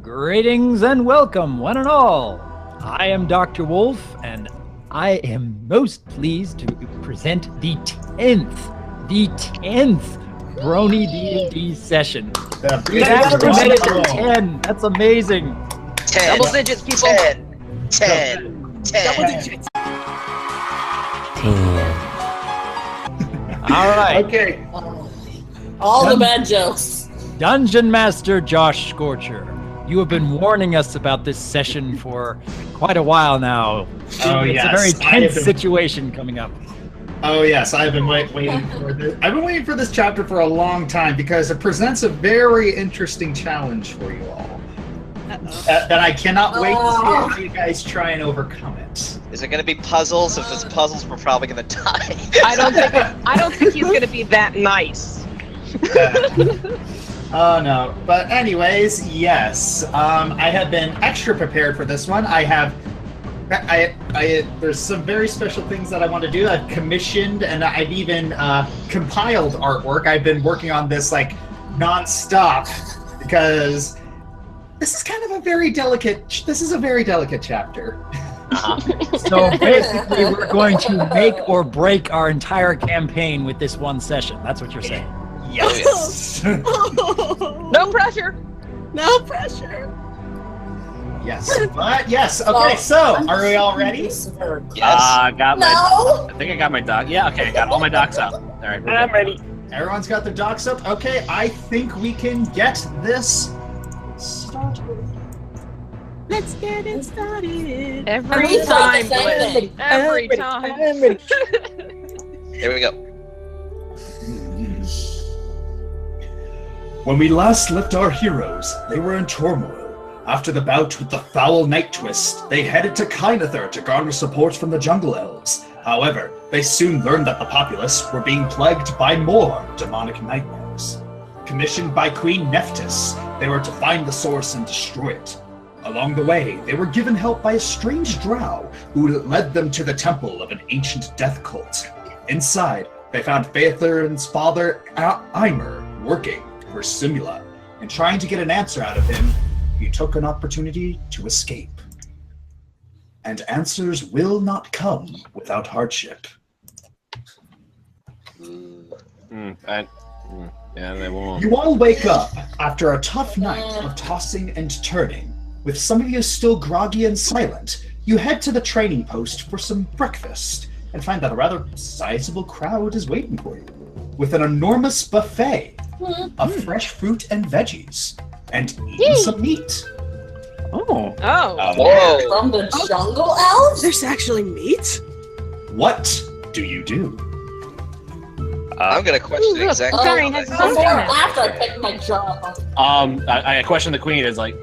Greetings and welcome, one and all. I am Dr. Wolf, and I am most pleased to present the 10th Brony D&D session. We actually made it to 10. That's amazing. 10. Double digits, people. 10. Double digits. 10. All right. Okay. All the bad jokes. Dungeon Master Josh Scorcher, you have been warning us about this session for quite a while now. Oh, it's yes. a very tense situation coming up. Oh yes, I've been waiting for this. I've been waiting for this chapter for a long time because it presents a very interesting challenge for you all. That I cannot wait to see how you guys try and overcome it. Is it going to be puzzles? If it's puzzles, we're probably going to die. I don't think he's going to be that nice. Oh no. But anyways, yes. I have been extra prepared for this one. There's some very special things that I want to do. I've commissioned and I've even compiled artwork. I've been working on this like non-stop because this is kind of a very delicate chapter. So basically, we're going to make or break our entire campaign with this one session. That's what you're saying. Yes. No pressure. No pressure. Yes. But yes. Okay. So, are we all ready? Yes. No. I think I got my doc. Yeah, okay, I got all my docs out. All right, I'm ready. Everyone's got their docs up. Okay. I think we can get this started. Let's get it started. Every time, Blitz. Every time. Here we go. When we last left our heroes, they were in turmoil. After the bout with the foul Night Twist, they headed to Kynether to garner support from the Jungle Elves. However, they soon learned that the populace were being plagued by more demonic nightmares. Commissioned by Queen Nephthys, they were to find the source and destroy it. Along the way, they were given help by a strange drow who led them to the temple of an ancient death cult. Inside, they found Phaethon's father, Eimer, working for Simula, and trying to get an answer out of him, you took an opportunity to escape. And answers will not come without hardship. Yeah, they won't. You all wake up after a tough night of tossing and turning. With some of you still groggy and silent, you head to the training post for some breakfast and find that a rather sizable crowd is waiting for you, with an enormous buffet of fresh fruit and veggies, and even some meat. Oh. Oh. Whoa. From the jungle elves? There's actually meat? What do you do? I'm going to question exactly. Sorry, has Before or after I pick my job. I question the queen is like,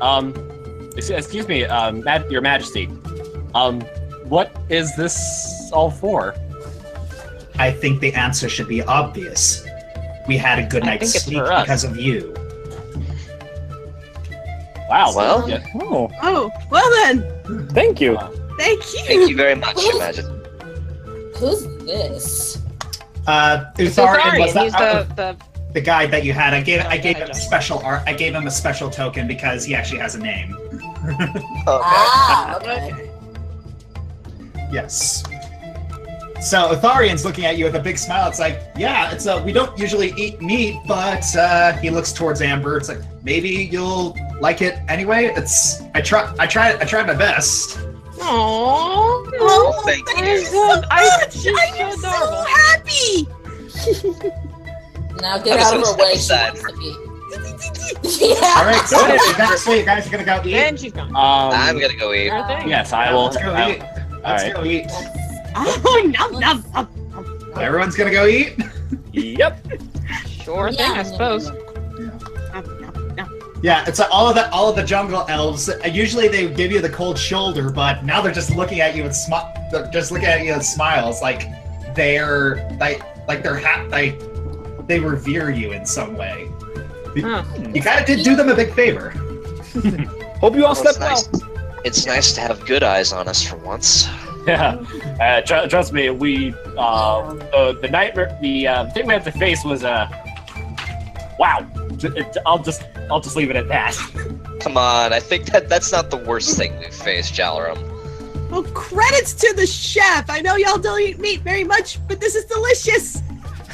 excuse me, Your Majesty, what is this all for? I think the answer should be obvious. We had a good night's think it's sleep for us. because of you. Wow. Well, yeah. Oh. Oh, well then. Thank you. Thank you. Thank you very much, Your Majesty. Who's this? Utharian was He's the guy that you had. I gave him a special art. I gave him a special token because he actually has a name. Ah, okay. Yes. So Utharian's looking at you with a big smile. It's like, yeah, it's we don't usually eat meat, but he looks towards Amber. It's like, maybe you'll like it anyway. I tried my best. Aww. Oh, Thank you. I'm so happy. Now get out of her way. She Sad. wants to be. All right, so you guys are gonna go eat. And she's gone. I'm going to go eat. Sure thing. Yes, I will. Let's go eat. Let's go eat. Oh, nom, nom, nom. Everyone's gonna go eat. Yep. Sure thing, I suppose. Yeah, it's all of the jungle elves. Usually they give you the cold shoulder, but now they're just looking at you with smiles, like they revere you in some way. Huh. You kind of did do them a big favor. Hope you all Well, slept well. It's nice to have good eyes on us for once. Yeah. Trust me, the nightmare, the thing we had to face was wow. I'll just leave it at that. Come on, I think that's not the worst thing we've faced, Jalarum. Well, credits to the chef. I know y'all don't eat meat very much, but this is delicious.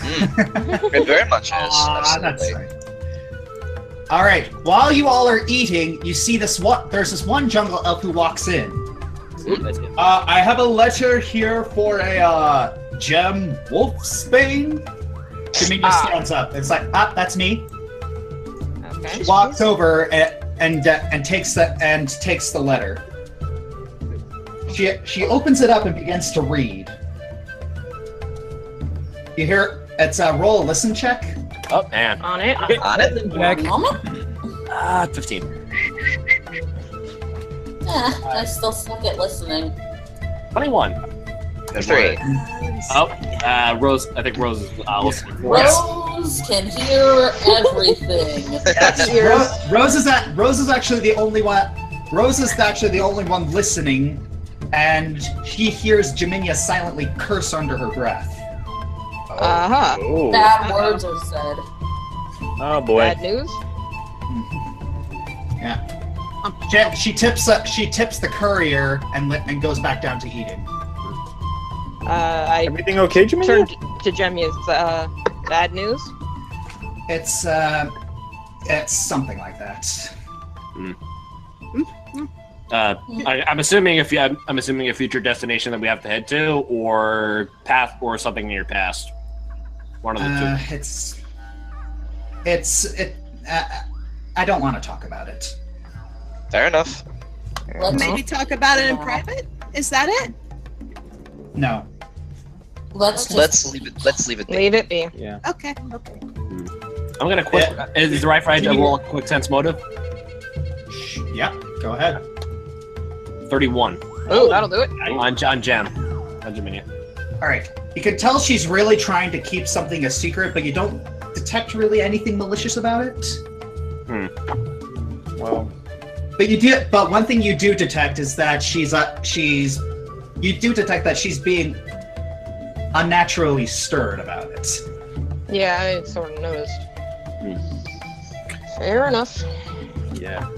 It very much is. That's Absolutely. right. All right. While you all are eating, you see this one. There's this one jungle elf who walks in. I have a letter here for a gem wolfsbane. Jaminia stands up. It's like, that's me. Okay. She walks over and takes the letter. She opens it up and begins to read. You hear? It's a roll a listen check. Oh, man. On it. On it. Jack. 15. I still suck at listening. 21. 3. Oh, Rose. I think Rose is listening for us. Rose can hear everything. Rose is actually the only one. Rose is actually the only one listening, and she hears Jaminia silently curse under her breath. Oh. Bad words are said. Oh boy. Bad news? Yeah. She tips the courier and goes back down to eating. I Everything okay, Jimmy? turned to Jemia's bad news. It's something like that. I'm assuming I'm assuming a future destination that we have to head to, or path, or something in your past. One of the two. I don't want to talk about it. Fair enough. Maybe talk about it in private? Is that it? No. Let's Leave it. Be. Leave it be. Yeah. Okay. I'm gonna quick. Is it right for I to roll a quick sense motive? Yeah. Go ahead. 31. Oh, that'll do it. On Jam. On Jaminia. All right. You can tell she's really trying to keep something a secret, but you don't detect really anything malicious about it. Well, But you do. But one thing you do detect is that she's being unnaturally stern about it. Yeah, I sort of noticed. Fair enough. yeah.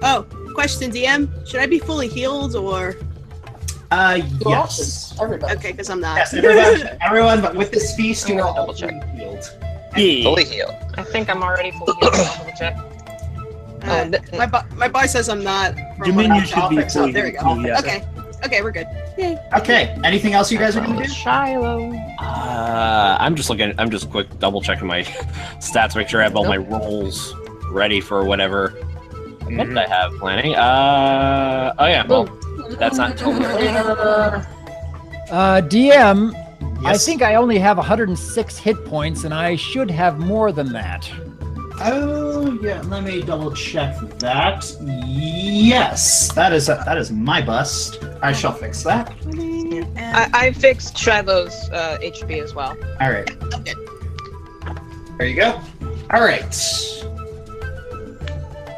Oh, question, DM. Should I be fully healed or? Yes. Everybody. Okay, because I'm not. Yes, everyone, but with this feast, you are all Double check. healed. Fully healed. I think I'm already fully healed. I'll double check. My bar says I'm not. from Jaminia what- should be fix it. fully There we healed, go. yeah. Okay, we're good. Yay. Okay. Anything else you guys are going to do? Shiloh. I'm just quick double checking my stats, make sure I have all my rolls ready for whatever event I have planning. Oh yeah, well, that's not until DM, I Yes. think I only have 106 hit points, and I should have more than that. Oh yeah, let me double check that. Yes, that is my bust. I shall fix that. I fixed Shiloh's HP as well. All right. Okay. There you go. All right.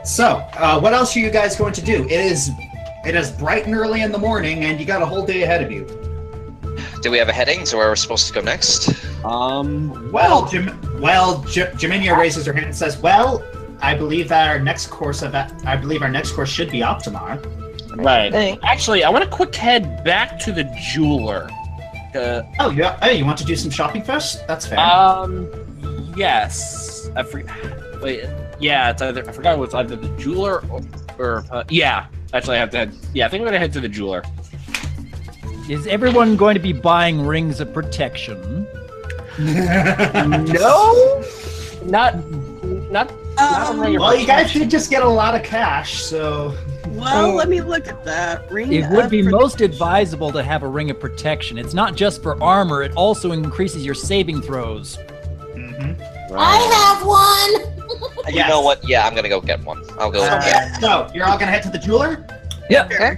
So, what else are you guys going to do? It is bright and early in the morning, and you got a whole day ahead of you. Do we have a heading to where we're supposed to go next? Jaminia raises her hand and says, "Well, I believe our next course should be Optimar." right. Thanks. Actually, I want to quick head back to the jeweler. Oh, yeah. Hey, you want to do some shopping first? That's fair. Yes. Wait. Yeah, it's either I forgot what's either the jeweler or yeah. Actually, I have to head. Yeah, I think I'm gonna head to the jeweler. Is everyone going to be buying rings of protection? No, not. Well, you guys should just get a lot of cash, so. Well, let me look at that ring. It would be for- most advisable to have a ring of protection. It's not just for armor, it also increases your saving throws. I have one. You know what? Yeah, I'm gonna go get one. I'll go. get So, you're all gonna head to the jeweler? Okay.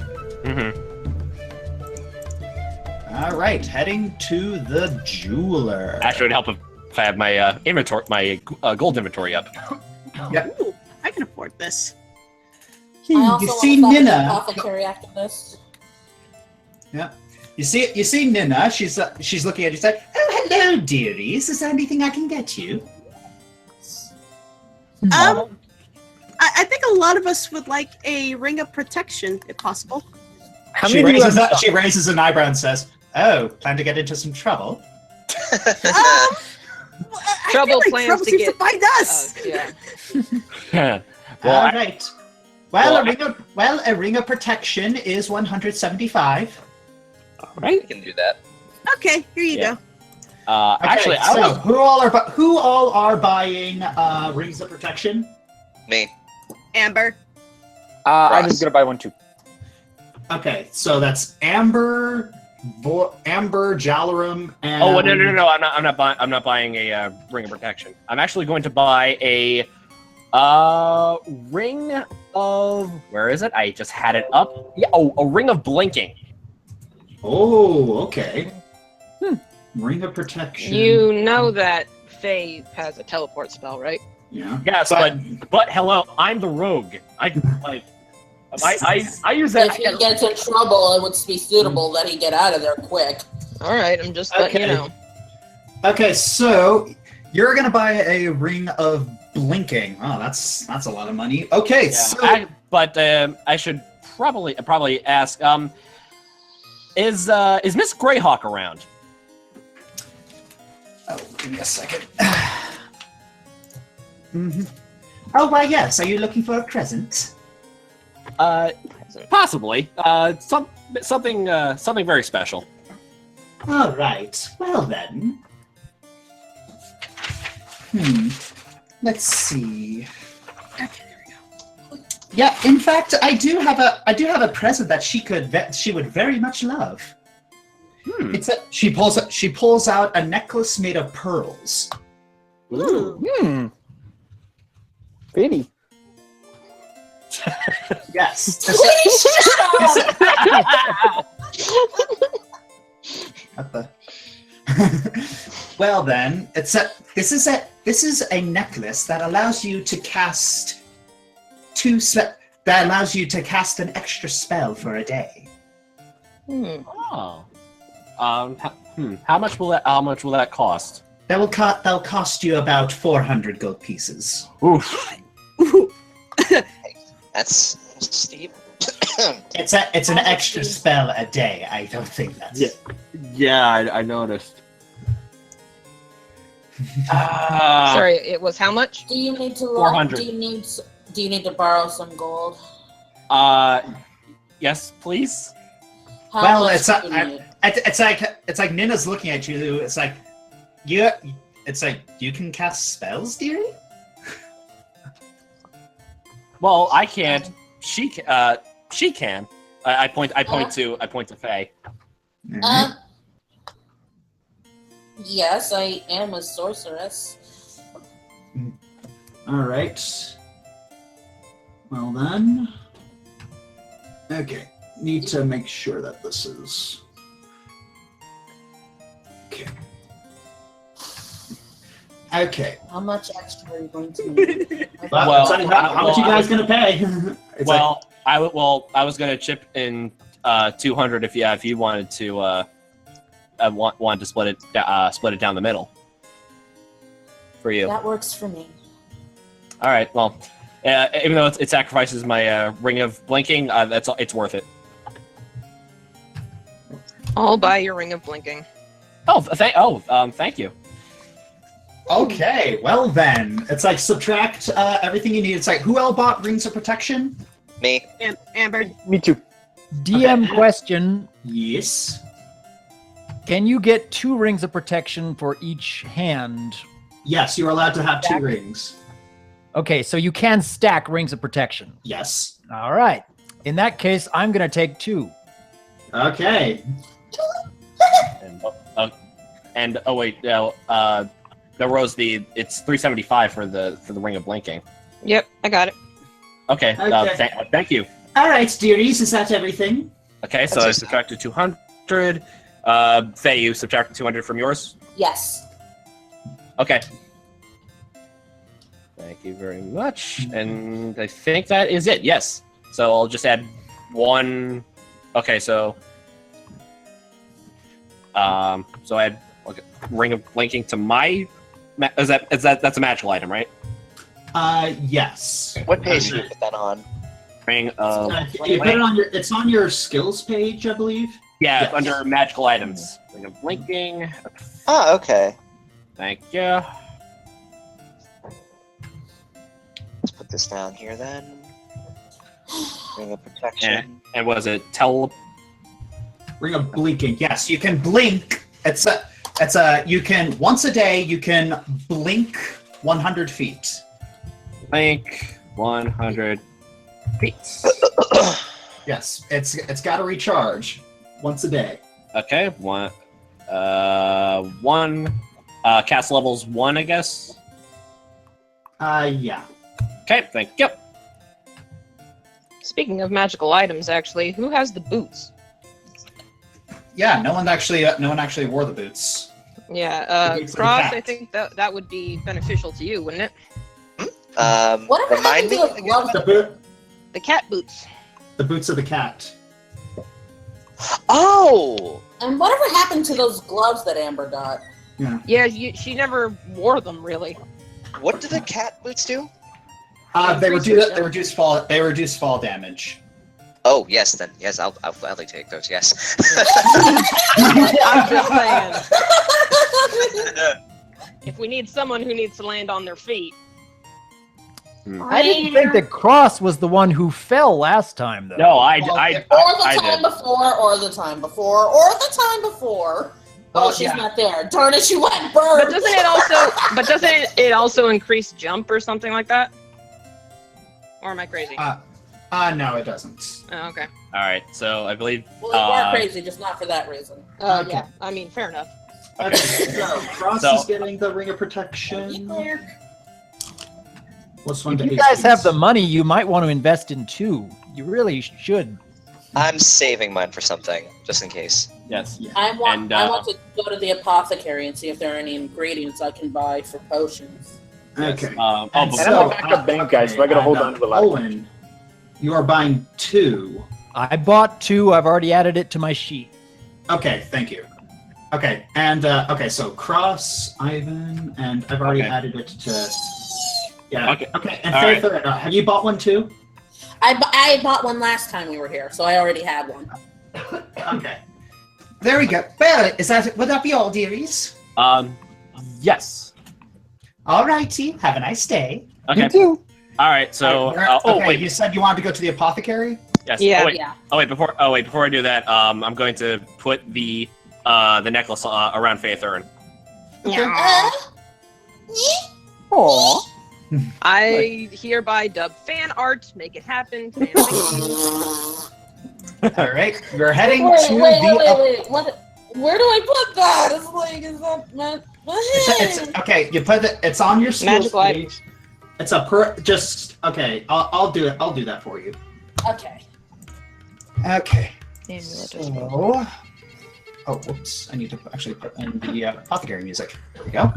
All right, heading to the jeweler. Actually, it would help if I have my inventory, my gold inventory up. Ooh, I can afford this. I also You want see to stop at the Nina. apothecary after this. Yeah. You see Nina. She's looking at you. She's like, "Oh, hello, dearies. Is there anything I can get you?" I think a lot of us would like a ring of protection, if possible. How She many do you raises, have? she raises an eyebrow and says, "Oh, plan to get into some trouble?" I Trouble feel like plans trouble to seems get- to find us. Yeah. Well, All I- right. Well, well, a ring of protection is 175. We can do that. Okay, here you Yeah. go. Okay, Actually, I so was. who all are buying rings of protection? Me. Amber. I'm Ross. just gonna buy one too. Okay, so that's Amber, Jalarum, and Oh no! I'm not buying a ring of protection. I'm actually going to buy a ring of. Where is it? I just had it up. Yeah. Oh, a ring of blinking. Oh, okay. Ring of protection. You know that Faye has a teleport spell, right? Yeah. Yes, but hello, I'm the rogue. I use that. If he gets in trouble, it would be suitable that he get out of there quick. All right, I'm just letting you Okay. know. Okay, so you're gonna buy a ring of blinking. Oh, that's a lot of money. Okay, Yeah, so I should probably ask. Is Miss Greyhawk around? oh, give me a second. Oh, why yes. Are you looking for a present? Possibly. Something very special. All right. Well then. Let's see. Okay, there we go. Yeah, in fact, I do have a present that she would very much love. She pulls out a necklace made of pearls. Hmm. Pretty. Yes. Please shut up! What the? Well then, this is a necklace that allows you to cast an extra spell for a day. Oh. How much will that cost? They'll cost you about 400 gold pieces. Oof. That's steep. It's an extra spell a day. I don't think that's. Yeah, I noticed. Sorry, it was how much? Do you need to 400. Do you need to borrow some gold? Yes, please. How Well, much it's do you need? it's like Nina's looking at you. It's like you can cast spells, dearie. Well, I can't. She can. I point to Faye. Yes, I am a sorceress. All right. Well then. Okay. Need to make sure that this is. Okay. Okay. How much extra are you going to need? Well, it's like, how much you guys gonna pay? It's I was gonna chip in 200 if you wanted to want to split it down the middle for you. That works for me. All right. Well, even though it sacrifices my ring of blinking, it's worth it. I'll buy your ring of blinking. Thank you. Okay, well then, it's like subtract everything you need. It's like, who else bought rings of protection? Me. Amber. Me too. DM Okay. question: Yes. can you get 2 rings of protection for each hand? Yes, you're allowed to have 2 rings. Okay, so you can stack rings of protection. Yes. All right. In that case, I'm going to take 2. Okay. And oh wait, no. There was it's 375 for the ring of blinking. Yep, I got it. Okay. Okay. Thank you. All right, dearies, is that everything? Okay, so I subtracted 200. Faye, you subtracted 200 from yours. Yes. Okay. Thank you very much. And I think that is it. Yes. So I'll just add 1. Okay, so I add ring of blinking to my. That's a magical item, right? Yes. What page did you put that on? Ring of You put it on your. It's on your skills page, I believe. yeah, Yes. under magical items. Ring of blinking. Oh, okay. Thank you. Let's put this down here then. Ring of protection. And was it Ring of blinking. Yes, you can blink. You can once a day. You can blink 100 feet. blink 100 feet? Yes, it's got to recharge once a day. Okay, one. Cast levels 1, I guess. Yeah. Okay, thank you. Speaking of magical items, actually, who has the boots? Yeah, no one actually wore the boots. Yeah, The boots of the Cross, cat. I think that would be beneficial to you, wouldn't it? Whatever Remind happened me. to the gloves? The cat boots. The boots of the cat. Oh! And whatever happened to those gloves that Amber got? Yeah, she never wore them, really. What do the cat boots do? They reduce fall damage. Oh, yes, then. Yes, I'll gladly take those, yes. I'm just saying. If we need someone who needs to land on their feet. I didn't think that Cross was the one who fell last time, though. No, Or I the time did. before, or the time before, or the time before. Oh, she's yeah. not there. Darn it, she went. Burn. But doesn't it also increase jump or something like that? Or am I crazy? No, it doesn't. Oh, okay. All right, so I believe. Well, you are crazy, just not for that reason. Okay. Yeah, I mean, fair enough. Okay, so Cross So- is getting the ring of protection. What's one If to you eight guys have feet? the money, you might want to invest in 2. You really should. I'm saving mine for something, just in case. Yes. I want And, I want to go to the apothecary and see if there are any ingredients I can buy for potions. Okay. Oh, And And before, I'm a backup bank guy, so I gotta hold on to the last one. Owen, you are buying 2. I bought 2. I've already added it to my sheet. Okay, thank you. Okay, and so Cross, Ivan, and I've already Okay. added it to. Yeah. Okay. Okay, and All right. Faith, have you bought one too? I bought one last time we were here, so I already had one. Okay. There we go. Well, would that be all, dearies? yes. Alrighty. Have a nice day. Okay. too. All right. So, wait. You said you wanted to go to the apothecary? Yes. Yeah. Oh, wait. Before I do that, I'm going to put the necklace around Faith Erin. Aww. I hereby dub fan art. Make it happen. Fan fiction. All right. We're heading Wait, to wait, the. wait. What? Where do I put that? It's like, is that meant? It's okay. You put it. It's on your skills Magical page. items. It's just okay. I'll do it. I'll do that for you. Okay. Okay. So, whoops! I need to actually put in the apothecary music. There we go.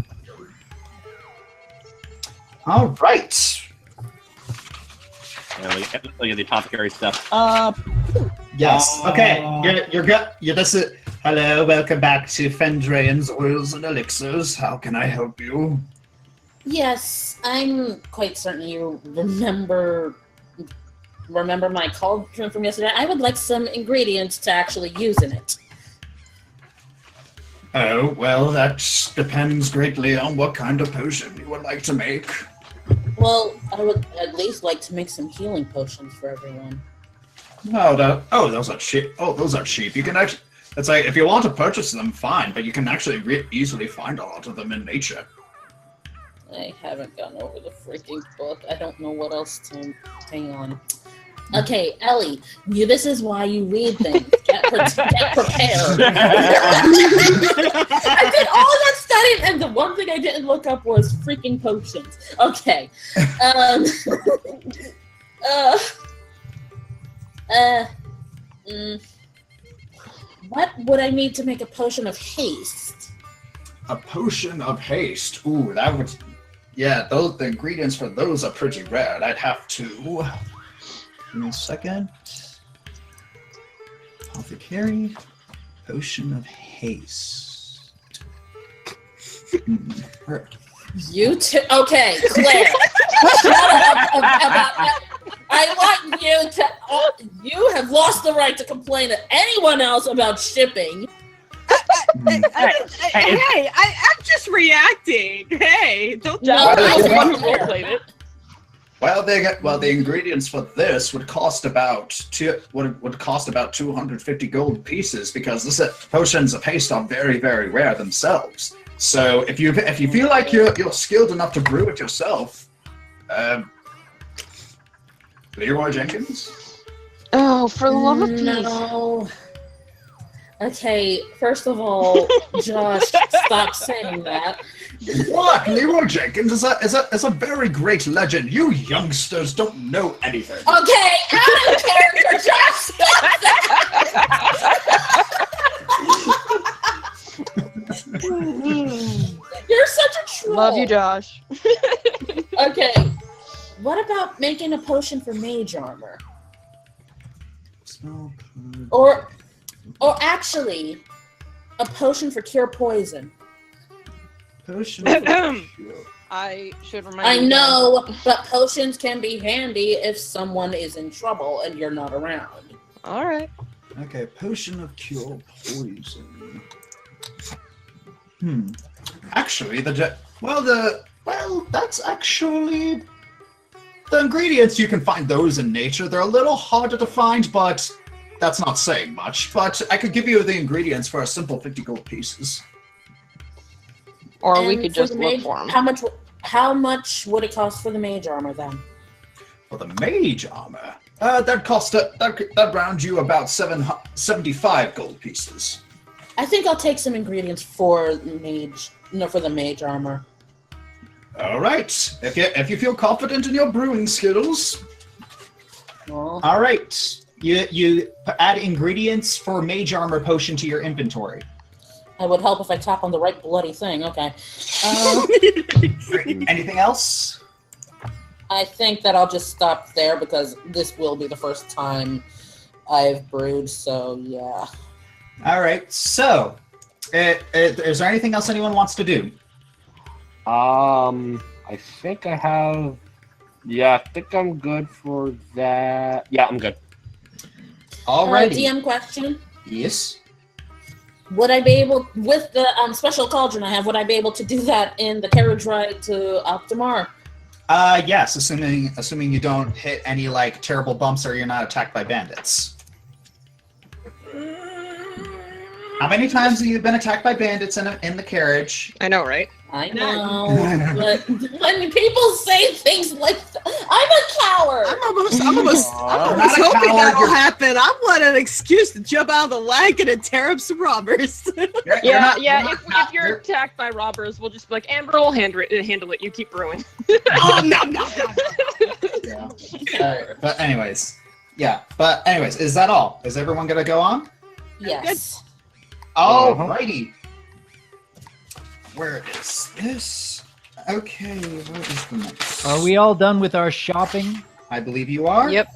All right. Yeah, look at the apothecary stuff. Yes. Okay. You're good. This is. Hello. Welcome back to Fendrayan's Oils and Elixirs. How can I help you? Yes, I'm quite certain you remember my cauldron from yesterday. I would like some ingredients to actually use in it. Oh, well, that depends greatly on what kind of potion you would like to make. Well, I would at least like to make some healing potions for everyone. No, those are cheap. Oh, those are cheap. You can actually. It's like if you want to purchase them, fine, but you can actually easily find a lot of them in nature. I haven't gone over the freaking book. I don't know what else to. Hang on. Okay, Ellie, this is why you read things. Get prepared. I did all that studying, and the one thing I didn't look up was freaking potions. Okay. What would I need to make a potion of haste? A potion of haste. Ooh, that would. Yeah, the ingredients for those are pretty rare. I'd have to. Give me a second. Apothecary. Potion of haste. You two. Okay, Claire. Shut up about. I want you to. You have lost the right to complain to anyone else about shipping. Hey, I'm just reacting. Hey, don't No, Well, the ingredients for this would cost about 250 gold pieces because potions of haste are very, very rare themselves. So if you feel like you're skilled enough to brew it yourself, Leroy Jenkins. Oh, for the love of peace. No. Okay, first of all, Josh, stop saying that. What? Leroy Jenkins is a very great legend. You youngsters don't know anything. Okay, out of character, Josh, stop that! You're such a troll. Love you, Josh. Okay, what about making a potion for mage armor? Or actually, a potion for cure poison. Potion. I should remind I you. know, but potions can be handy if someone is in trouble and you're not around. All right. Okay, potion of cure poison. Actually, that's actually the ingredients. You can find those in nature. They're a little harder to find, but that's not saying much. But I could give you the ingredients for a simple 50 gold pieces. Or we And could for just the look mage, for them. How much would it cost for the mage armor then? For the mage armor, that round you about 75 gold pieces. I think I'll take some ingredients for the mage armor. All right. If you feel confident in your brewing skills, Well, all right. You add ingredients for mage armor potion to your inventory. it would help if I tap on the right bloody thing. Okay. Anything else? I think that I'll just stop there because this will be the first time I've brewed, so yeah. All right. So, is there anything else anyone wants to do? I think I have. Yeah, I think I'm good for that. Yeah, I'm good. Alrighty. DM question. Yes. Would I be able, with the special cauldron I have, would I be able to do that in the carriage ride to Optimar? Yes, assuming you don't hit any like terrible bumps or you're not attacked by bandits. How many times have you been attacked by bandits in the carriage? I know, right? I know, but when people say things like that, I'm a coward. I'm almost hoping coward, that'll happen. I want an excuse to jump out of the wagon and tear up some robbers. If you're attacked by robbers, we'll just be like, Amber will handle it. You keep brewing. Oh no. Yeah. But anyways, is that all? Is everyone gonna go on? Yes. Alrighty. Where is this? Okay, what is the next? Are we all done with our shopping? I believe you are. Yep.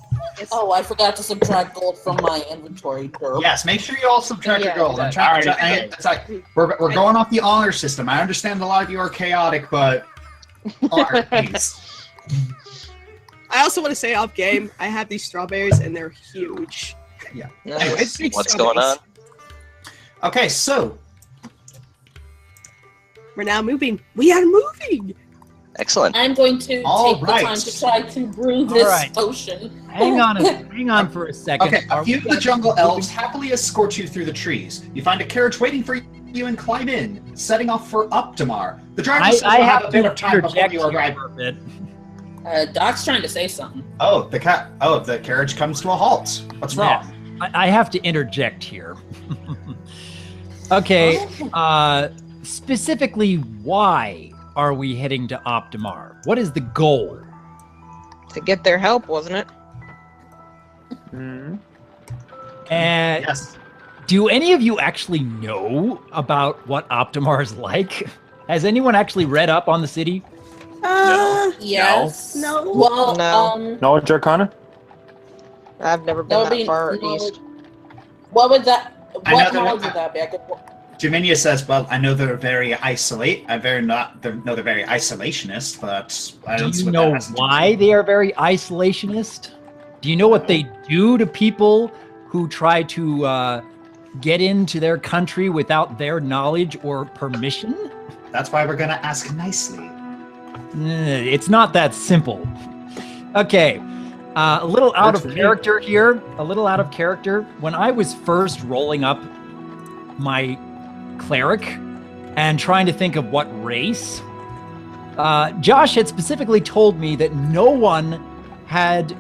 Oh, I forgot to subtract gold from my inventory. Derp. Yes, make sure you all subtract your gold. Alright. It's like we're going off the honor system. I understand a lot of you are chaotic, but honor, please. I also want to say off game, I have these strawberries and they're huge. Yeah. Nice. Big What's going on? Okay, so We're now moving. We are moving. Excellent. I'm going to take All the right. time to try to brew this right. potion. Hang on for a second. okay, Are a few we of the jungle elves happily escort you through the trees. You find a carriage waiting for you and climb in, setting off for Optimar. The drivers I will have have a bit to of time before interject you here arrive. for a bit. Doc's trying to say something. The carriage comes to a halt. What's wrong? I have to interject here. Okay, specifically, why are we heading to Optimar? What is the goal? To get their help, wasn't it? And Yes. do any of you actually know about what Optimar is like? Has anyone actually read up on the city? Yes. No. Well, No. No, Jarkana? I've never been that far no. east. What would that? I know What there town was- would that be? I could. Jaminia says, "Well, I know they're very they're very isolationist, but I don't Do see you what know that has to do with why it." they are very isolationist? Do you know what they do to people who try to get into their country without their knowledge or permission? That's why we're gonna ask nicely. It's not that simple. Okay, a little out of character here. A little out of character. When I was first rolling up my cleric and trying to think of what race, Josh had specifically told me that no one had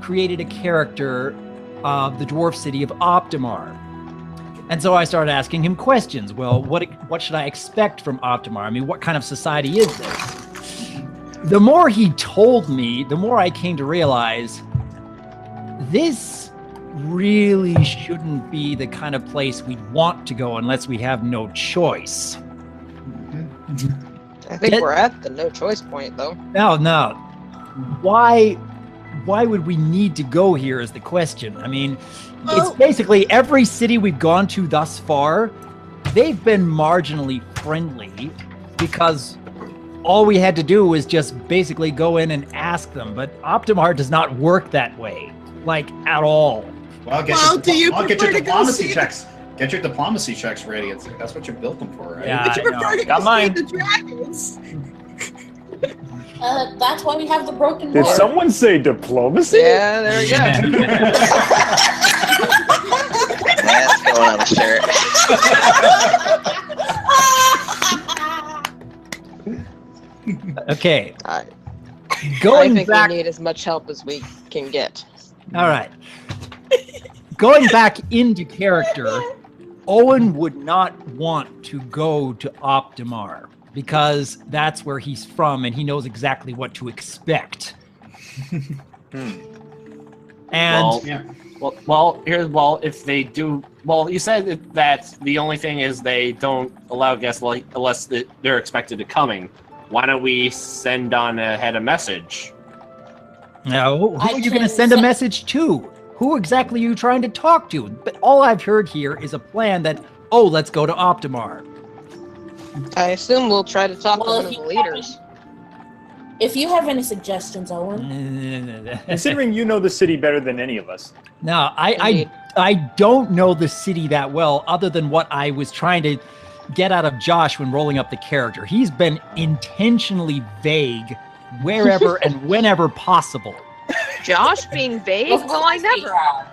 created a character of the dwarf city of Optimar. And so I started asking him questions. Well, what should I expect from Optimar? I mean, what kind of society is this? The more he told me, the more I came to realize this really shouldn't be the kind of place we want to go unless we have no choice. I think we're at the no choice point, though. No. Why would we need to go here is the question. I mean, it's basically every city we've gone to thus far, they've been marginally friendly because all we had to do was just basically go in and ask them. But Optimar does not work that way, like at all. Well, get your diplomacy checks. Get your diplomacy checks ready. That's what you built them for, right? Yeah, But you prefer to Got go mine. see the dragons. That's why we have the broken Did word. someone say diplomacy? Yeah, there we go. That's going on a shirt. Okay, I going think back. we need as much help as we can get. All right. Going back into character, Owen would not want to go to Optimar because that's where he's from and he knows exactly what to expect. And if they do, you said that the only thing is they don't allow guests unless they're expected to coming. Why don't we send on ahead a message? no, who I are you going to can send a send- message to? Who exactly are you trying to talk to? But all I've heard here is a plan that, let's go to Optimar. I assume we'll try to talk Well, to one if of the you leaders. If you have any suggestions, Owen. Considering you know the city better than any of us. No, Indeed. I don't know the city that well, other than what I was trying to get out of Josh when rolling up the character. He's been intentionally vague wherever and whenever possible. Josh being vague? Of Well, I course we never. have.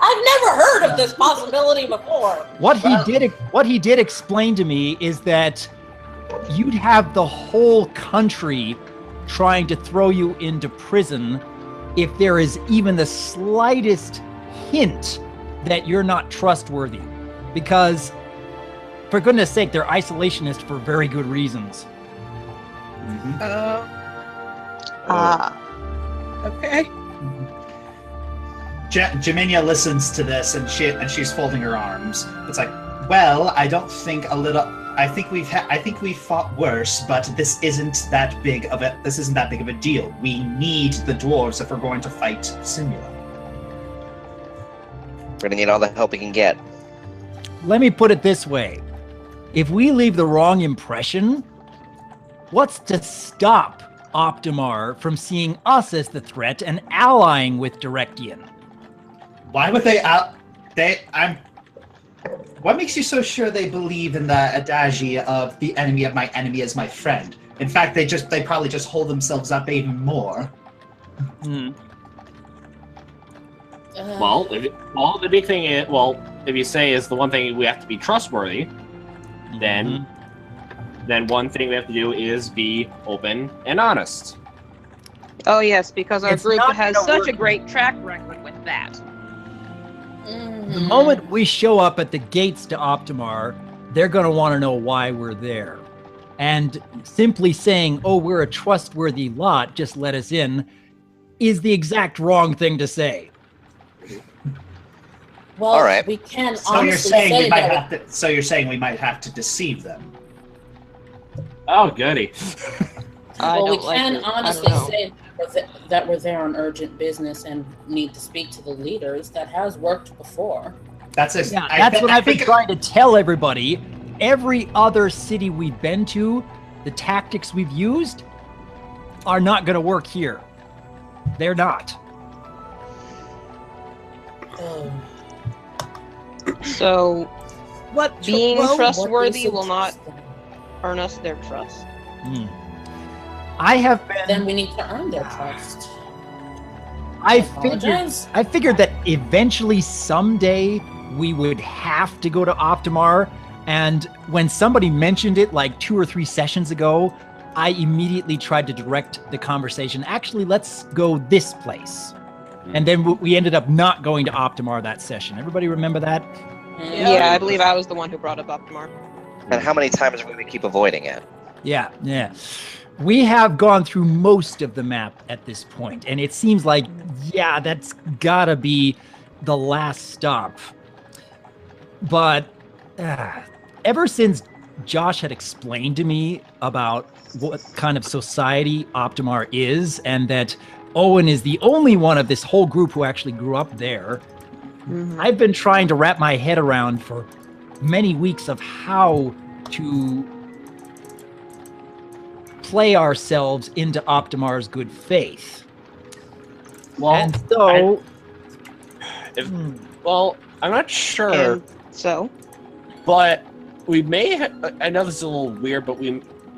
I've never heard of this possibility before. What he did explain to me is that you'd have the whole country trying to throw you into prison if there is even the slightest hint that you're not trustworthy. Because, for goodness sake, they're isolationist for very good reasons. Okay. Jaminia listens to this and she's folding her arms. It's like, well, I think we've fought worse, but this isn't that big of a deal. We need the dwarves if we're going to fight Simula. We're gonna need all the help we can get. Let me put it this way. If we leave the wrong impression, what's to stop Optimar from seeing us as the threat and allying with Directian? Why would what makes you so sure they believe in the adage of the enemy of my enemy is my friend? In fact, they probably just hold themselves up even more. The big thing is, if you say is the one thing we have to be trustworthy, then one thing we have to do is be open and honest. Oh, yes, because our It's group not has gonna such work. a great track record with that. The moment we show up at the gates to Optimar, they're going to want to know why we're there. And simply saying, we're a trustworthy lot, just let us in, is the exact wrong thing to say. Well, All right. we can So you're honestly saying say we might that have to. So you're saying we might have to deceive them. Oh, goody. I we don't like can it. I honestly don't know. say that we're there on urgent business and need to speak to the leaders. That has worked before. That's that's what I've been trying to tell everybody. Every other city we've been to, the tactics we've used are not going to work here. They're not. So, being trustworthy will not interesting? earn us their trust. I have been. Then we need to earn their trust. I apologize. figured that eventually, someday, we would have to go to Optimar. And when somebody mentioned it like 2 or 3 sessions ago, I immediately tried to direct the conversation. Actually, let's go this place. And then we ended up not going to Optimar that session. Everybody remember that? Yeah, I believe I was the one who brought up Optimar. And how many times are we going to keep avoiding it? Yeah. We have gone through most of the map at this point, and it seems like, yeah, that's gotta be the last stop. But ever since Josh had explained to me about what kind of society Optimar is, and that Owen is the only one of this whole group who actually grew up there, I've been trying to wrap my head around for many weeks of how to play ourselves into Optimar's good faith. Well, and so... I'm not sure. But we may... I know this is a little weird, but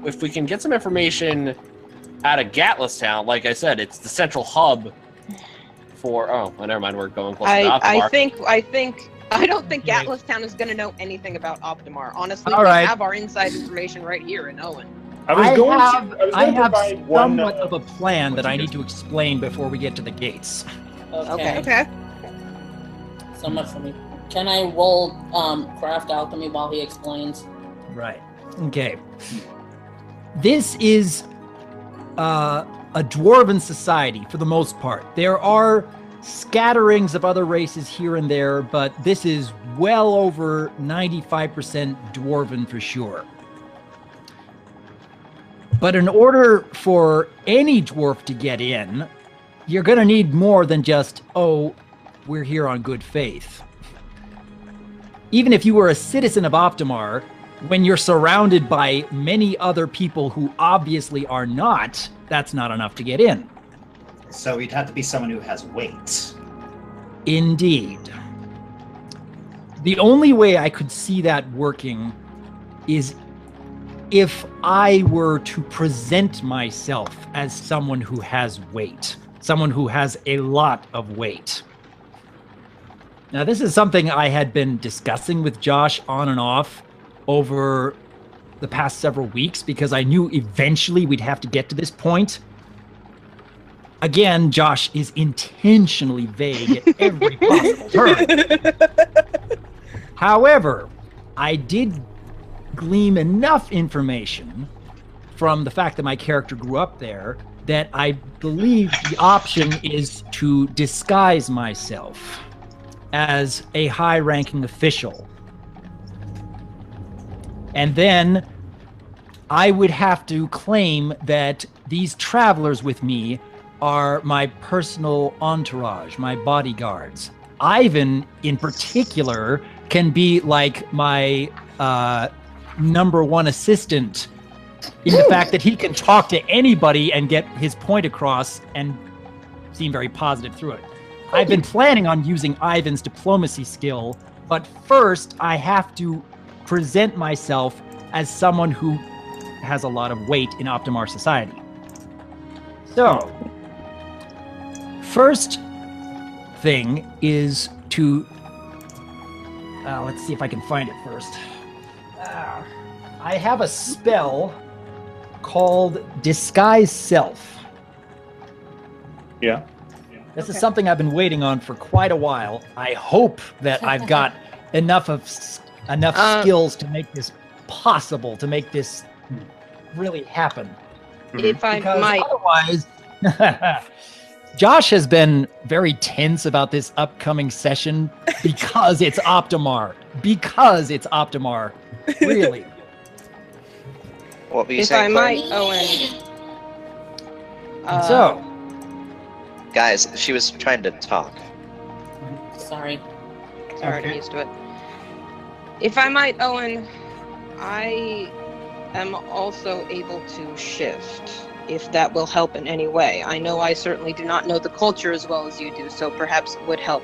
if we can get some information out of Gatlistown, like I said, it's the central hub for... Oh, well, never mind, we're going close to Optimar. I don't think Gatlistown is going to know anything about Optimar. Honestly, All we right. have our inside information right here in Owen. I have somewhat of a plan that I need to explain before we get to the gates. Okay. So much for me. Can I roll craft alchemy while he explains? Right. Okay. This is a dwarven society for the most part. There are scatterings of other races here and there, but this is well over 95% dwarven for sure. But in order for any dwarf to get in, you're going to need more than just, oh, we're here on good faith. Even if you were a citizen of Optimar, when you're surrounded by many other people who obviously are not, that's not enough to get in. So you'd have to be someone who has weight. Indeed. The only way I could see that working is if I were to present myself as someone who has weight, someone who has a lot of weight. Now, this is something I had been discussing with Josh on and off over the past several weeks because I knew eventually we'd have to get to this point. Again, Josh is intentionally vague at every possible turn. However, I did glean enough information from the fact that my character grew up there that I believe the option is to disguise myself as a high-ranking official. And then I would have to claim that these travelers with me are my personal entourage, my bodyguards. Ivan, in particular, can be like my number one assistant in the fact that he can talk to anybody and get his point across and seem very positive through it. I've been planning on using Ivan's diplomacy skill, but first I have to present myself as someone who has a lot of weight in Optimar society. So, first thing is to... let's see if I can find it first. I have a spell called Disguise Self. Yeah. This is something I've been waiting on for quite a while. I hope that I've got enough skills to make this possible, to make this really happen. If I might. Otherwise, Josh has been very tense about this upcoming session because it's Optimar. Because it's Optimar. Really. What were you If saying, I might, Chloe? Owen. So, Guys, she was trying to talk. Sorry. Sorry, I'm used to it. If I might, Owen, I am also able to shift, if that will help in any way. I know I certainly do not know the culture as well as you do, so perhaps it would help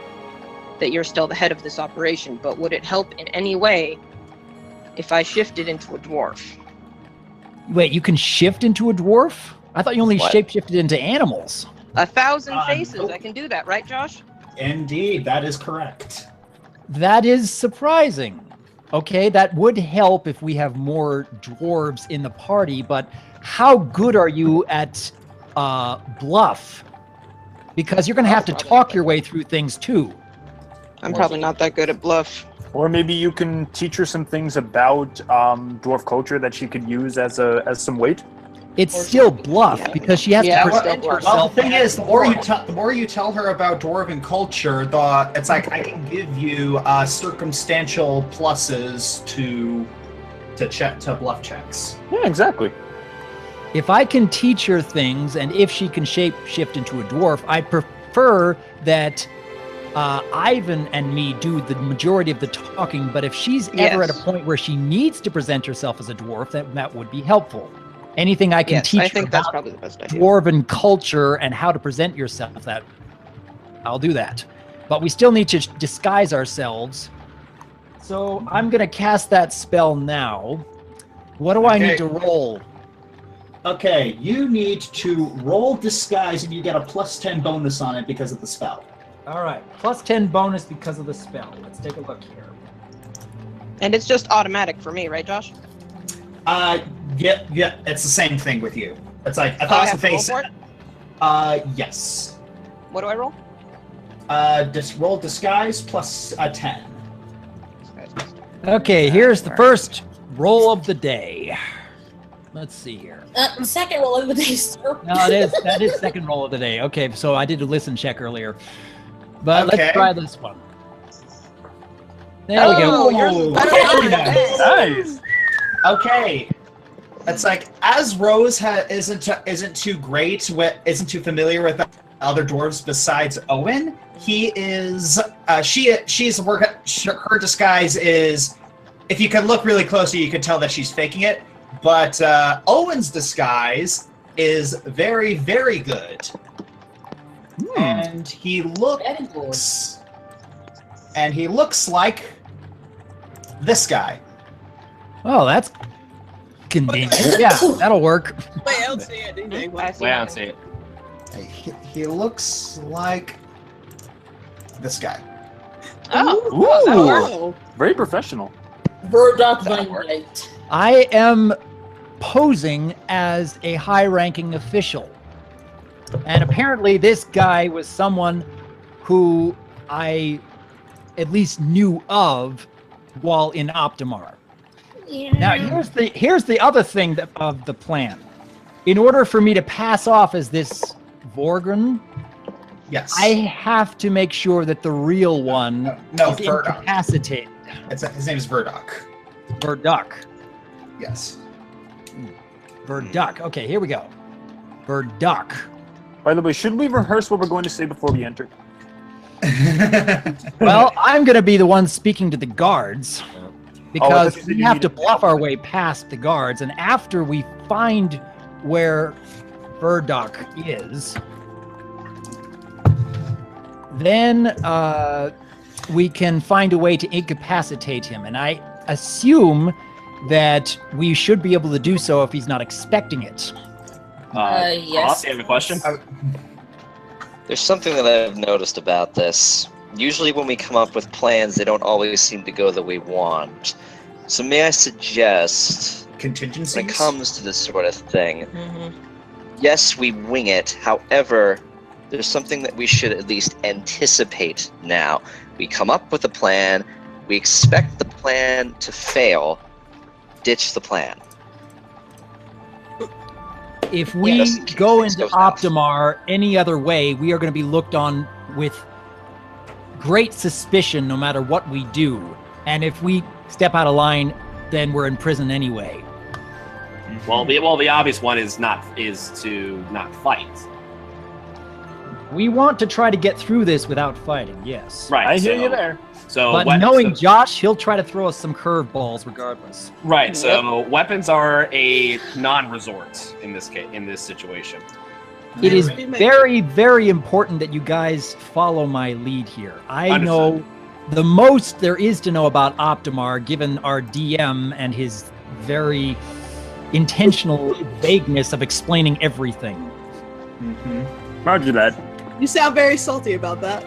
that you're still the head of this operation, but would it help in any way if I shifted into a dwarf? Wait, you can shift into a dwarf? I thought you only What? shapeshifted into animals. 1,000 faces, nope. I can do that, right, Josh? Indeed, that is correct. That is surprising. Okay, that would help if we have more dwarves in the party, but how good are you at bluff? Because you're going to have to talk your way through things too. I'm probably not that good at bluff. Or maybe you can teach her some things about dwarf culture that she could use as some weight. It's still bluff because she has Yeah, to we're present still bluff. Well, herself. the thing is, the more you tell her about dwarven culture, it's like I can give you circumstantial pluses to bluff checks. Yeah, exactly. If I can teach her things, and if she can shape shift into a dwarf, I prefer that Ivan and me do the majority of the talking. But if she's ever at a Yes. point where she needs to present herself as a dwarf, that would be helpful. Anything I can Yes, teach I her think that's about probably the best idea. dwarven culture and how to present yourself, that I'll do that. But we still need to disguise ourselves. So I'm going to cast that spell now. What do I Okay. need to roll? Okay, you need to roll disguise and you get a +10 bonus on it because of the spell. All right, +10 bonus because of the spell. Let's take a look here. And it's just automatic for me, right, Josh? Yeah, it's the same thing with you. It's like I 1,000 have to roll faces. for it? Yes. What do I roll? Just roll disguise plus a 10. Okay, here's the first roll of the day. Let's see here. Second roll of the day, sir. No, that is second roll of the day. Okay, so I did a listen check earlier. But Okay. let's try this one. There we go. yours is better very than nice. mine. Nice. Okay. It's like as Rose isn't too familiar with other dwarves besides Owen. He is. Her disguise is. If you can look really closely, you can tell that she's faking it. But Owen's disguise is very, very good. And he looks. And he looks like this guy. Oh, that's convenient. Yeah, that'll work. Wait, I don't see anything. I see Wait, I don't nothing. see it. He looks like this guy. Oh, that'll work. Oh, Very professional. Burdock That'll Vine work. Light. I am posing as a high-ranking official. And apparently this guy was someone who I at least knew of while in Optimar. Yeah. Now, here's the other thing of the plan. In order for me to pass off as this Vorgren, Yes. I have to make sure that the real one No, is Burdock. incapacitated. His name is Burdock. Burdock. Yes. Burdock. Okay, here we go. Burdock. By the way, should we rehearse what we're going to say before we enter? Well, I'm going to be the one speaking to the guards because that's- we have to bluff our way past the guards. And after we find where Burdock is, then we can find a way to incapacitate him. And I assume that we should be able to do so if he's not expecting it. Yes. Ross, you have a question? There's something that I've noticed about this. Usually when we come up with plans, they don't always seem to go the way we want. So may I suggest, Contingencies. when it comes to this sort of thing, Mhm. yes, we wing it. However, there's something that we should at least anticipate now. We come up with a plan, we expect the plan to fail, ditch the plan. If we Just in case go things into go south. Optimar any other way, we are going to be looked on with great suspicion no matter what we do. And if we step out of line, then we're in prison anyway. Well, the obvious one is to not fight. We want to try to get through this without fighting, yes. Right. I hear you there. So, But knowing Josh, he'll try to throw us some curveballs regardless. right. So weapons are a non-resort in this case, in this situation. It is very, very important that you guys follow my lead here. I know the most there is to know about Optimar, given our DM and his very intentional vagueness of explaining everything. Roger that. You sound very salty about that.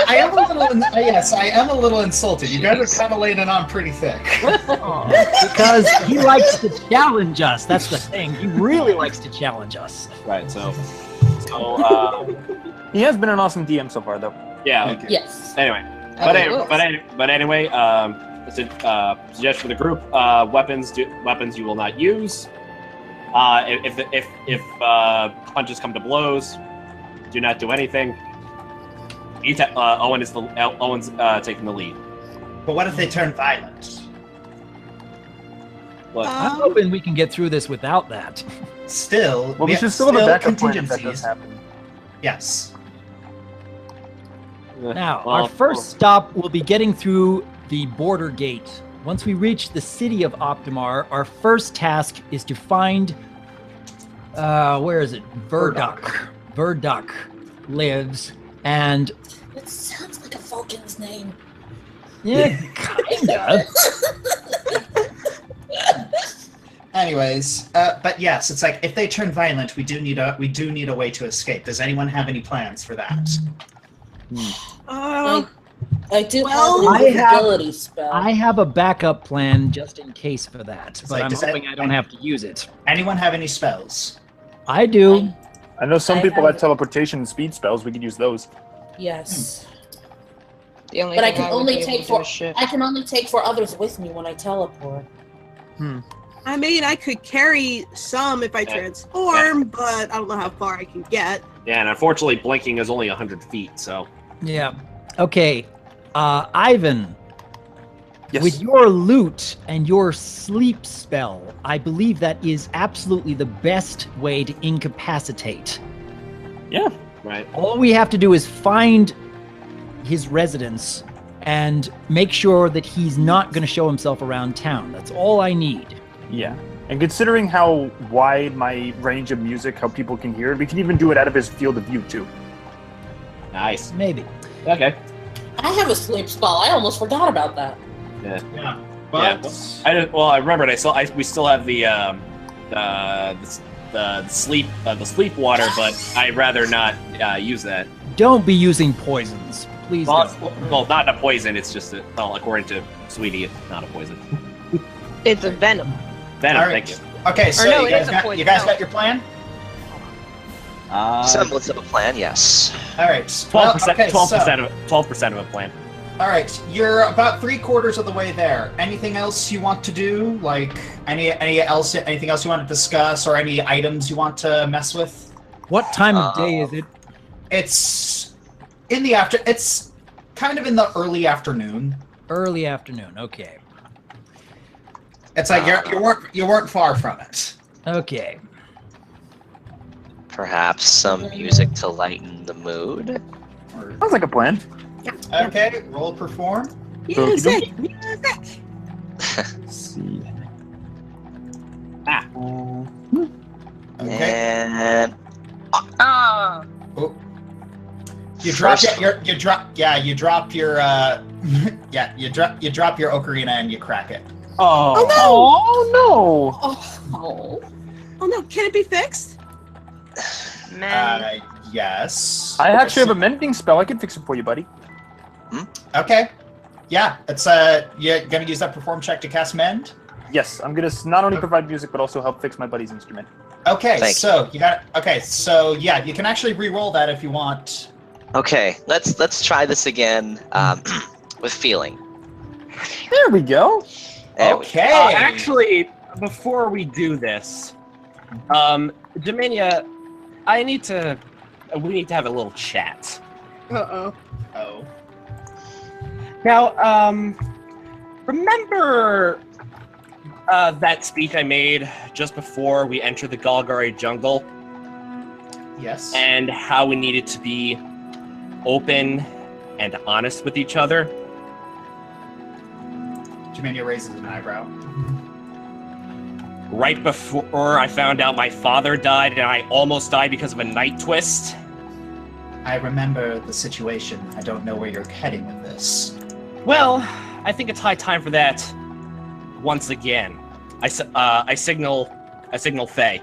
I am a little. Yes, I am a little insulted. You guys are kind of laying it on pretty thick. Because he likes to challenge us. That's the thing. He really likes to challenge us. Right. So He has been an awesome DM so far, though. yeah. Okay. Yes. Anyway, but anyway, suggest for the group, weapons you will not use. If punches come to blows, do not do anything. Owen's taking the lead. But what if they turn violent? What? I'm hoping we can get through this without that. Still, Well, we should still have a backup plan if that does happen. Yes. Now, Well, our first stop will be getting through the border gate. Once we reach the city of Optimar, our first task is to find, where is it? Burdock. Burdock lives, and It sounds like a Vulcan's name. yeah, kinda. Anyways, but yes, it's like if they turn violent, we do need a way to escape. Does anyone have any plans for that? I do Well, have an invisibility spell. I have a backup plan just in case for that, but like, I'm does that- hoping I don't have to use it. Anyone have any spells? I do. I know some I people have- have teleportation and speed spells. We could use those. Yes. The only But I thing can would only be able take to do four. is shift. I can only take 4 others with me when I teleport. I mean, I could carry some if I transform, but I don't know how far I can get. Yeah, and unfortunately, blinking is only 100 feet. So Yeah. Okay. Ivan, Yes. with your loot and your sleep spell, I believe that is absolutely the best way to incapacitate. Yeah. right. All we have to do is find his residence and make sure that he's not going to show himself around town. That's all I need. Yeah. And considering how wide my range of music, how people can hear it, we can even do it out of his field of view, too. Nice. Maybe. Okay. I have a sleep spell. I almost forgot about that. Yeah. I remembered. We still have the sleep water, but I'd rather not use that. Don't be using poisons. Please don't. Well, not a poison. It's just according to Sweetie, it's not a poison. It's a venom. Venom. All right. Thank you. Okay, so no, you it guys, is a got, poison. you guys No. got your plan? Semblance of a plan, yes. All right. 12%. Okay, 12% of a plan. all right, you're about 3/4 of the way there. Anything else you want to do? Like anything else you want to discuss, or any items you want to mess with? What time of day is it? It's It's kind of in the early afternoon. Early afternoon. Okay. It's like you weren't far from it. Okay. Perhaps some music to lighten the mood. Sounds like a plan. Okay, roll perform. Music! Let's see. Okay. And Ah. Oh. You drop your you drop your ocarina and you crack it. Oh, no! Oh. Oh no, can it be fixed? Man. Yes. I actually have a mending spell. I can fix it for you, buddy. Okay. Yeah, it's you're gonna use that perform check to cast mend. Yes, I'm gonna not only provide music but also help fix my buddy's instrument. Okay, Thank so you got. Okay, so yeah, you can actually re-roll that if you want. okay, let's try this again with feeling. There we go. There we Okay. Actually, before we do this, Domenia, we need to have a little chat. Uh-oh. Oh. Now, remember that speech I made just before we entered the Golgari jungle? Yes. and how we needed to be open and honest with each other. Jaminia raises an eyebrow. Right before I found out my father died and I almost died because of a night twist. I remember the situation. I don't know where you're heading with this. Well, I think it's high time for that once again. I signal Faye.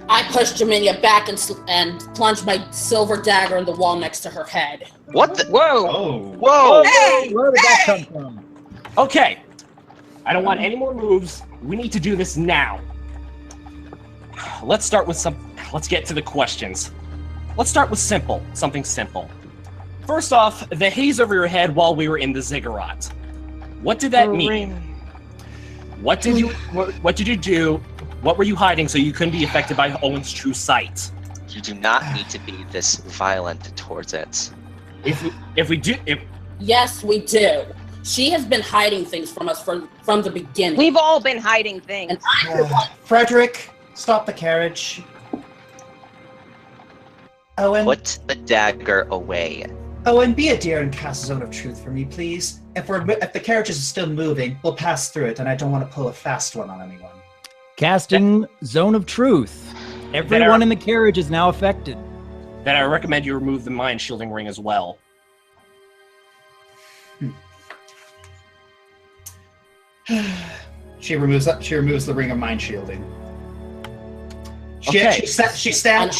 I push Jaminia back and plunge my silver dagger in the wall next to her head. What the? Whoa! Oh. Whoa! Hey! Where did that come from? Okay. I don't want any more moves. We need to do this now. Let's get to the questions. Let's start with something simple. First off, the haze over your head while we were in the ziggurat. What did that mean? What did you do? What were you hiding so you couldn't be affected by Owen's true sight? You do not need to be this violent towards it. Yes, we do. She has been hiding things from us from the beginning. We've all been hiding things. And I Frederick, stop the carriage. Owen, Put the dagger away. Owen, be a dear and cast Zone of Truth for me, please. If the carriage is still moving, we'll pass through it, and I don't want to pull a fast one on anyone. Casting Zone of Truth. Everyone in the carriage is now affected. Then I recommend you remove the mind shielding ring as well. She removes the ring of mind shielding. She stands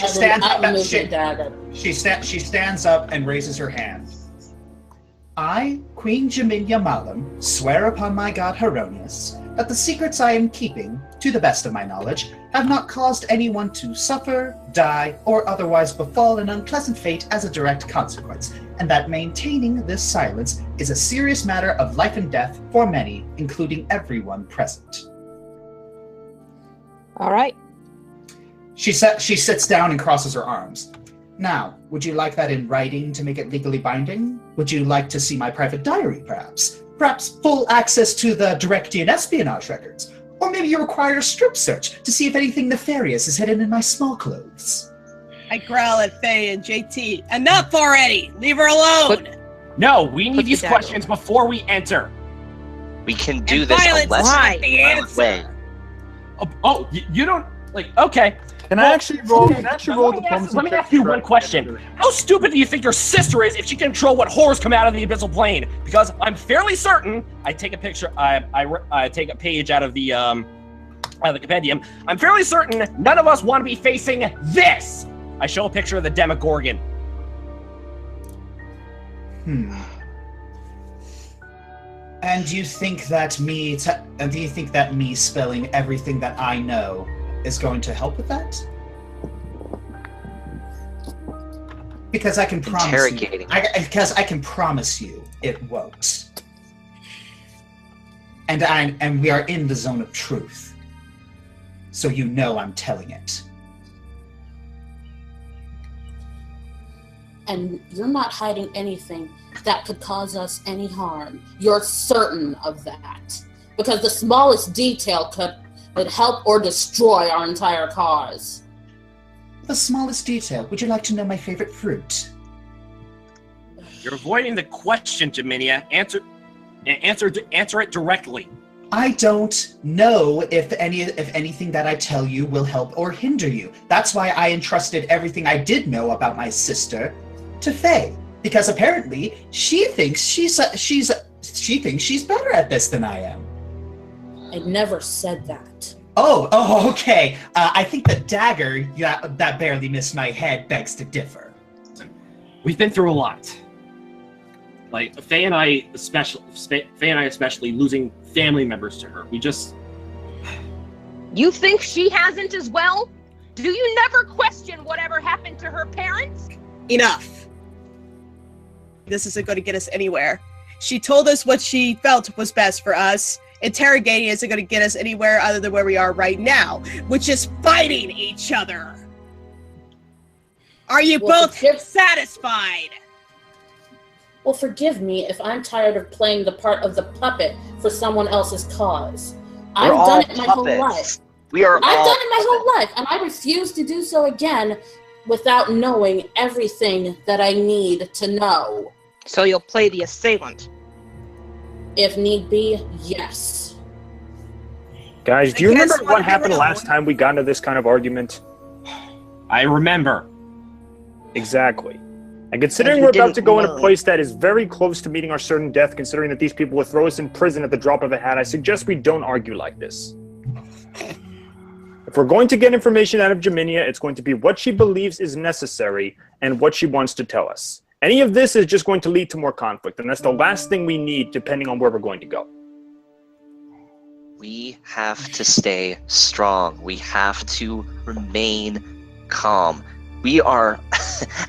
up and raises her hand. I, Queen Jaminia Malum, swear upon my god Heronius that the secrets I am keeping, to the best of my knowledge, have not caused anyone to suffer, die, or otherwise befall an unpleasant fate as a direct consequence, and that maintaining this silence is a serious matter of life and death for many, including everyone present. All right. She sits down and crosses her arms. Now, would you like that in writing to make it legally binding? Would you like to see my private diary, perhaps? Perhaps full access to the directory and espionage records? Or maybe you require a strip search to see if anything nefarious is hidden in my small clothes. I growl at Faye and JT. Enough already! Leave her alone! No, we need these questions before we enter. We can do And this violence a less is not violent the answer. way. You don't okay. Can I actually roll Let me ask you one question. How stupid do you think your sister is if she can control what horrors come out of the abyssal plane? Because I'm fairly certain. I take a picture. I take a page out of the compendium. I'm fairly certain none of us want to be facing this. I show a picture of the Demogorgon. And do you think that me spelling everything that I know is going to help with that? Because I can promise Interrogating. because I can promise you it won't. And we are in the zone of truth. So you know I'm telling it. And you're not hiding anything that could cause us any harm. You're certain of that. Because the smallest detail could help or destroy our entire cause. The smallest detail. Would you like to know my favorite fruit? You're avoiding the question, Jaminia. Answer it directly. I don't know if anything that I tell you will help or hinder you. That's why I entrusted everything I did know about my sister to Faye, because apparently she thinks she's better at this than I am. I never said that. Oh, okay. I think the dagger that barely missed my head begs to differ. We've been through a lot. Like Faye and I especially losing family members to her. You think she hasn't as well? Do you never question whatever happened to her parents? Enough. This isn't going to get us anywhere. She told us what she felt was best for us. Interrogating isn't going to get us anywhere other than where we are right now, which is fighting each other. Are you both satisfied? Well, forgive me if I'm tired of playing the part of the puppet for someone else's cause. I've done it my whole life. We are I've all done it my whole life, and I refuse to do so again without knowing everything that I need to know. So you'll play the assailant. If need be, yes. Guys, do I you guess remember one what of happened your last own. time we got into this kind of argument? I remember. Exactly. And considering And we're you about to didn't go in a learn. place that is very close to meeting our certain death, considering that these people will throw us in prison at the drop of a hat, I suggest we don't argue like this. If we're going to get information out of Jaminia, it's going to be what she believes is necessary and what she wants to tell us. Any of this is just going to lead to more conflict, and that's the last thing we need, depending on where we're going to go. We have to stay strong. We have to remain calm. We are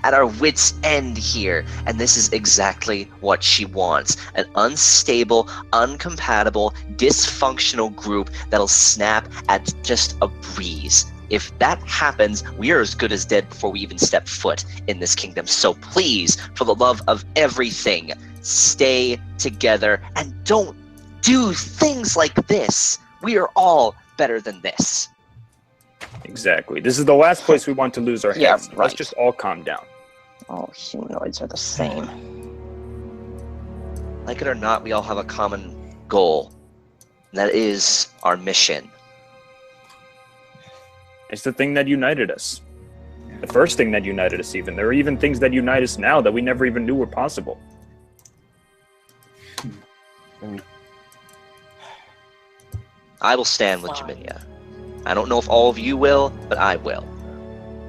at our wits' end here, and this is exactly what she wants. An unstable, uncompatible, dysfunctional group that'll snap at just a breeze. If that happens, we are as good as dead before we even step foot in this kingdom. So please, for the love of everything, stay together and don't do things like this. We are all better than this. Exactly. This is the last place we want to lose our heads. Yeah, Let's right. just all calm down. All humanoids are the same. Like it or not, we all have a common goal. And that is our mission. It's the thing that united us. The first thing that united us, even. There are even things that unite us now that we never even knew were possible. I will stand with Fine. Jaminia. I don't know if all of you will, but I will.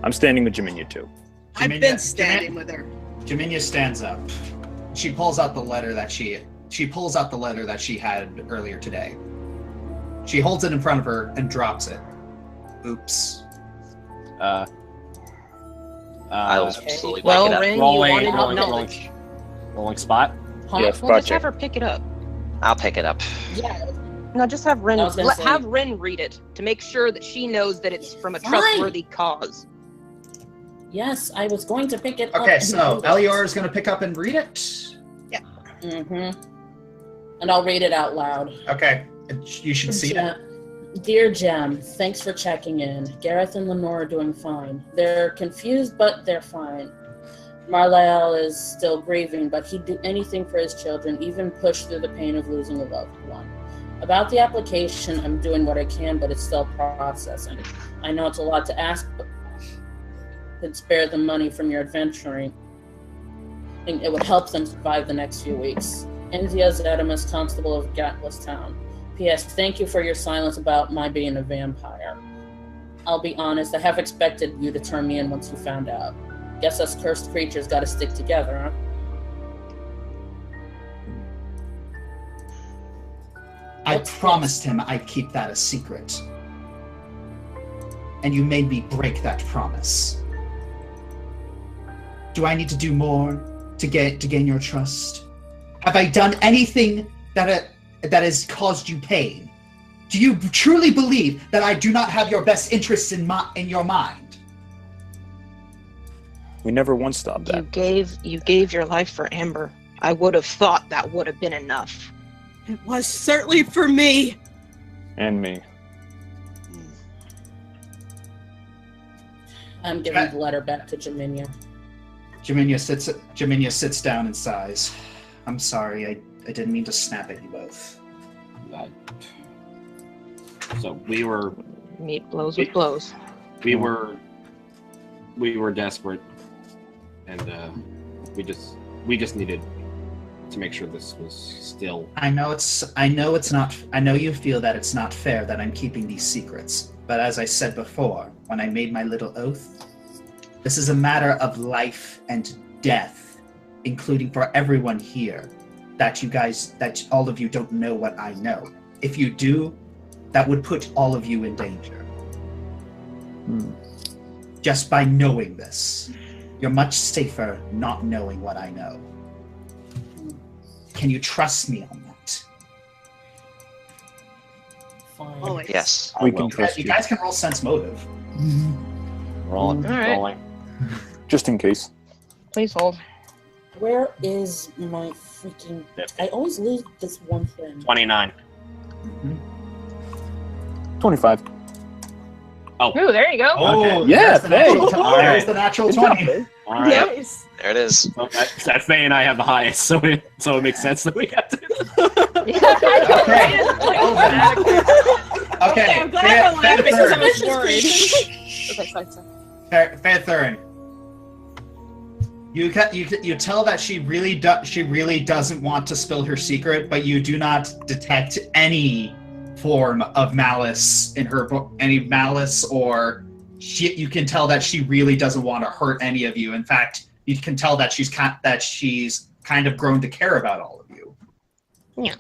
I'm standing with Jaminia too. I've Jaminia- been standing with her. Jaminia stands up. She pulls out the letter that she had earlier today. She holds it in front of her and drops it. Oops. I will Okay. slowly Well, pick it up. Rin, you Rolling, wanted rolling, knowledge. rolling spot. Huh? Yes. Well, just Gotcha. have her pick it up. I'll pick it up. Yeah. No, just have Rin I was gonna say- have Rin read it to make sure that she knows that it's from a Fine. trustworthy cause. Yes, I was going to pick it up. Okay, so Elior is going to pick up and read it. Mm-hmm. And I'll read it out loud. Okay, you should see it. Dear Jem, thanks for checking in. Gareth and Lenore are doing fine. They're confused, but they're fine. Marlael is still grieving, but he'd do anything for his children, even push through the pain of losing a loved one. About the application, I'm doing what I can, but it's still processing. I know it's a lot to ask, but could spare them money from your adventuring. And it would help them survive the next few weeks. Enzia Zedimus, Constable of Gatless Town. P.S. Thank you for your silence about my being a vampire. I'll be honest, I have expected you to turn me in once you found out. Guess us cursed creatures gotta stick together, huh? I What's promised him I'd keep that a secret. And you made me break that promise. Do I need to do more to gain your trust? Have I done anything that has caused you pain? Do you truly believe that I do not have your best interests in your mind? We never once stopped that. You gave your life for Amber. I would have thought that would have been enough. It was certainly for me. And me. I'm giving the letter back to Jaminia. Jaminia sits down and sighs. I'm sorry, I didn't mean to snap at you both. So we were Meet blows with blows. we were desperate, and we just needed to make sure this was still. I know you feel that it's not fair that I'm keeping these secrets, but as I said before, when I made my little oath, this is a matter of life and death, including for everyone here, that all of you don't know what I know. If you do, that would put all of you in danger. Just by knowing this, you're much safer not knowing what I know. Can you trust me on that? Fine. Always. Yes. We can trust You you. guys can roll sense motive. Rolling, All right. rolling. Just in case. Please hold. Where is my freaking... I always lose this one thing. 29. 25. Oh, Ooh, there you go. Oh, Okay. Yeah, there's the natural, Faye. there's the natural 20. all right. Nice. There it is. So that Faye and I have the highest, so it makes sense that we have to. Okay. I'm glad I laughed because I was worried. Okay, sorry. Fairthurn. You tell that she really doesn't want to spill her secret, but you do not detect any form of malice in her book, any malice, or you can tell that she really doesn't want to hurt any of you. In fact, you can tell that she's kind of grown to care about all of you. Yeah.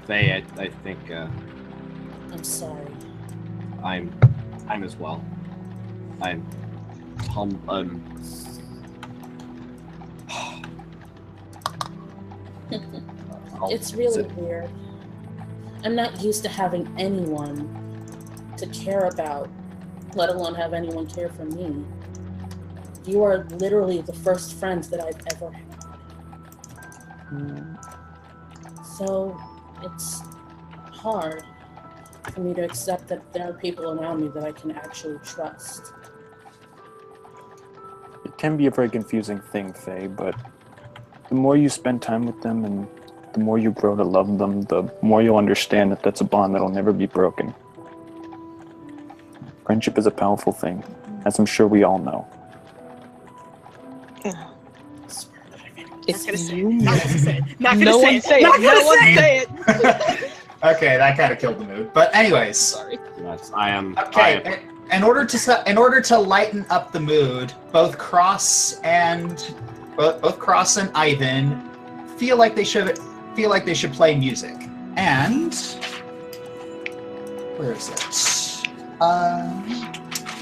Faye, I think I'm sorry. I'm as well. It's really weird. I'm not used to having anyone to care about, let alone have anyone care for me. You are literally the first friends that I've ever had. So it's hard for me to accept that there are people around me that I can actually trust. It can be a very confusing thing, Faye, but the more you spend time with them and the more you grow to love them, the more you'll understand that that's a bond that'll never be broken. Friendship is a powerful thing, as I'm sure we all know. It's Not gonna say you. it. Not gonna say it. Not gonna No say one it. say Not it. No gonna one say say it. it. Okay, that kind of killed the mood. But anyways, Sorry. Yes, I am. okay. In order to lighten up the mood, both Cross and Ivan feel like they should play music. And where is it?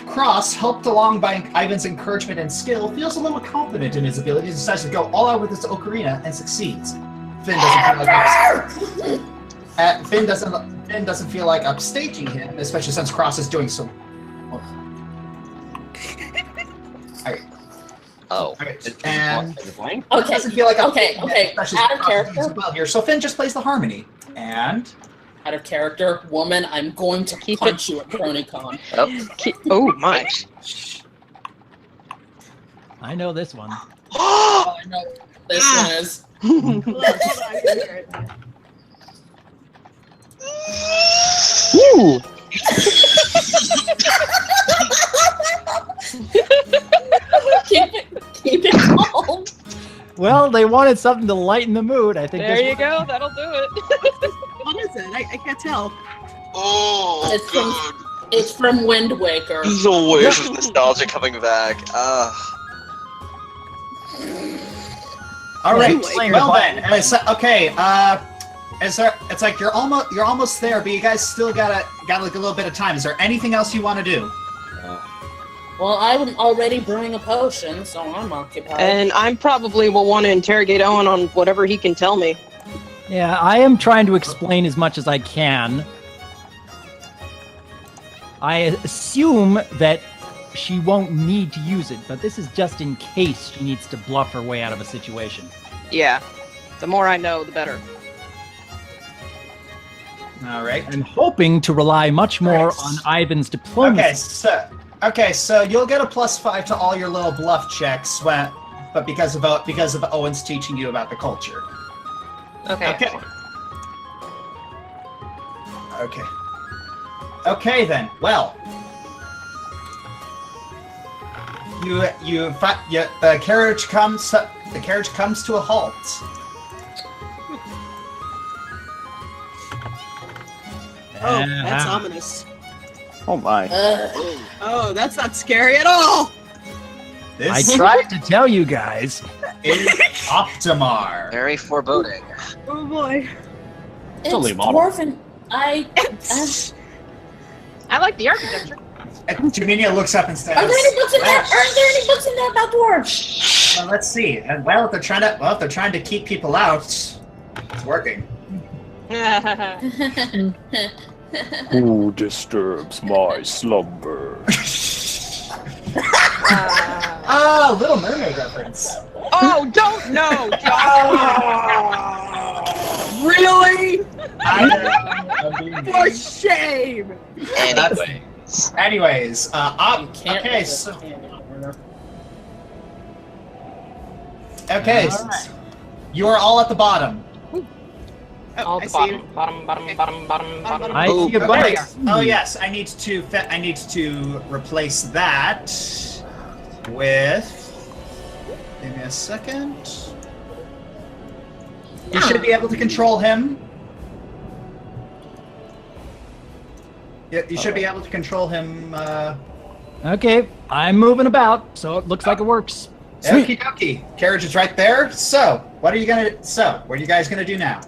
Cross, helped along by Ivan's encouragement and skill, feels a little confident in his abilities and decides to go all out with his ocarina and succeeds. Finn doesn't feel like upstaging him, especially since Cross is doing so. Oh. And playing? Okay. doesn't feel like Okay. especially Out of Cross is doing character. so well here. So Finn just plays the harmony. And Out of character, woman, I'm going to Keep punch you at CronyCon. Oh my. I know this one. Oh, I know what this one is. Hold on, I can hear it. Woo! Keep it calm. Well, they wanted something to lighten the mood. I think. There this you one- go. That'll do it. What is it? I can't tell. Oh, It's from, it's from Wind Waker. This is a wave of nostalgia coming back. all right, Anyway. well then, okay. It's like you're almost there, but you guys still got like a little bit of time. Is there anything else you want to do? Well, I'm already brewing a potion, so I'm occupied. And I'm probably will want to interrogate Owen on whatever he can tell me. Yeah, I am trying to explain as much as I can. I assume that she won't need to use it, but this is just in case she needs to bluff her way out of a situation. Yeah. The more I know, the better. All right. I'm hoping to rely much more Right. on Ivan's diplomacy. Okay, so you'll get a +5 to all your little bluff checks, but because of Owen's teaching you about the culture. Okay. Okay then. Well, the carriage comes to a halt. Oh, that's ominous. Oh my. Oh, that's not scary at all. I This tried to tell you guys. is Optimar. Very foreboding. Oh boy. It's only a model. dwarven. I I like the architecture. And Jaminia looks up and says, Are there any books in that? Are there any books in there about dwarves? Well, let's see. And if they're trying to keep people out, it's working. Who disturbs my slumber? Little Mermaid reference. Oh, don't know, John. Really? I am For shame! Anyways, okay, so you are all at the bottom. All the see bottom. I see a bug. Oh yes, I need to replace that with. Give me a second. You should be able to control him. You should be able to control him. Okay, I'm moving about, so it looks like it works. Okie dokie. Carriage is right there. So, what are you guys gonna do now?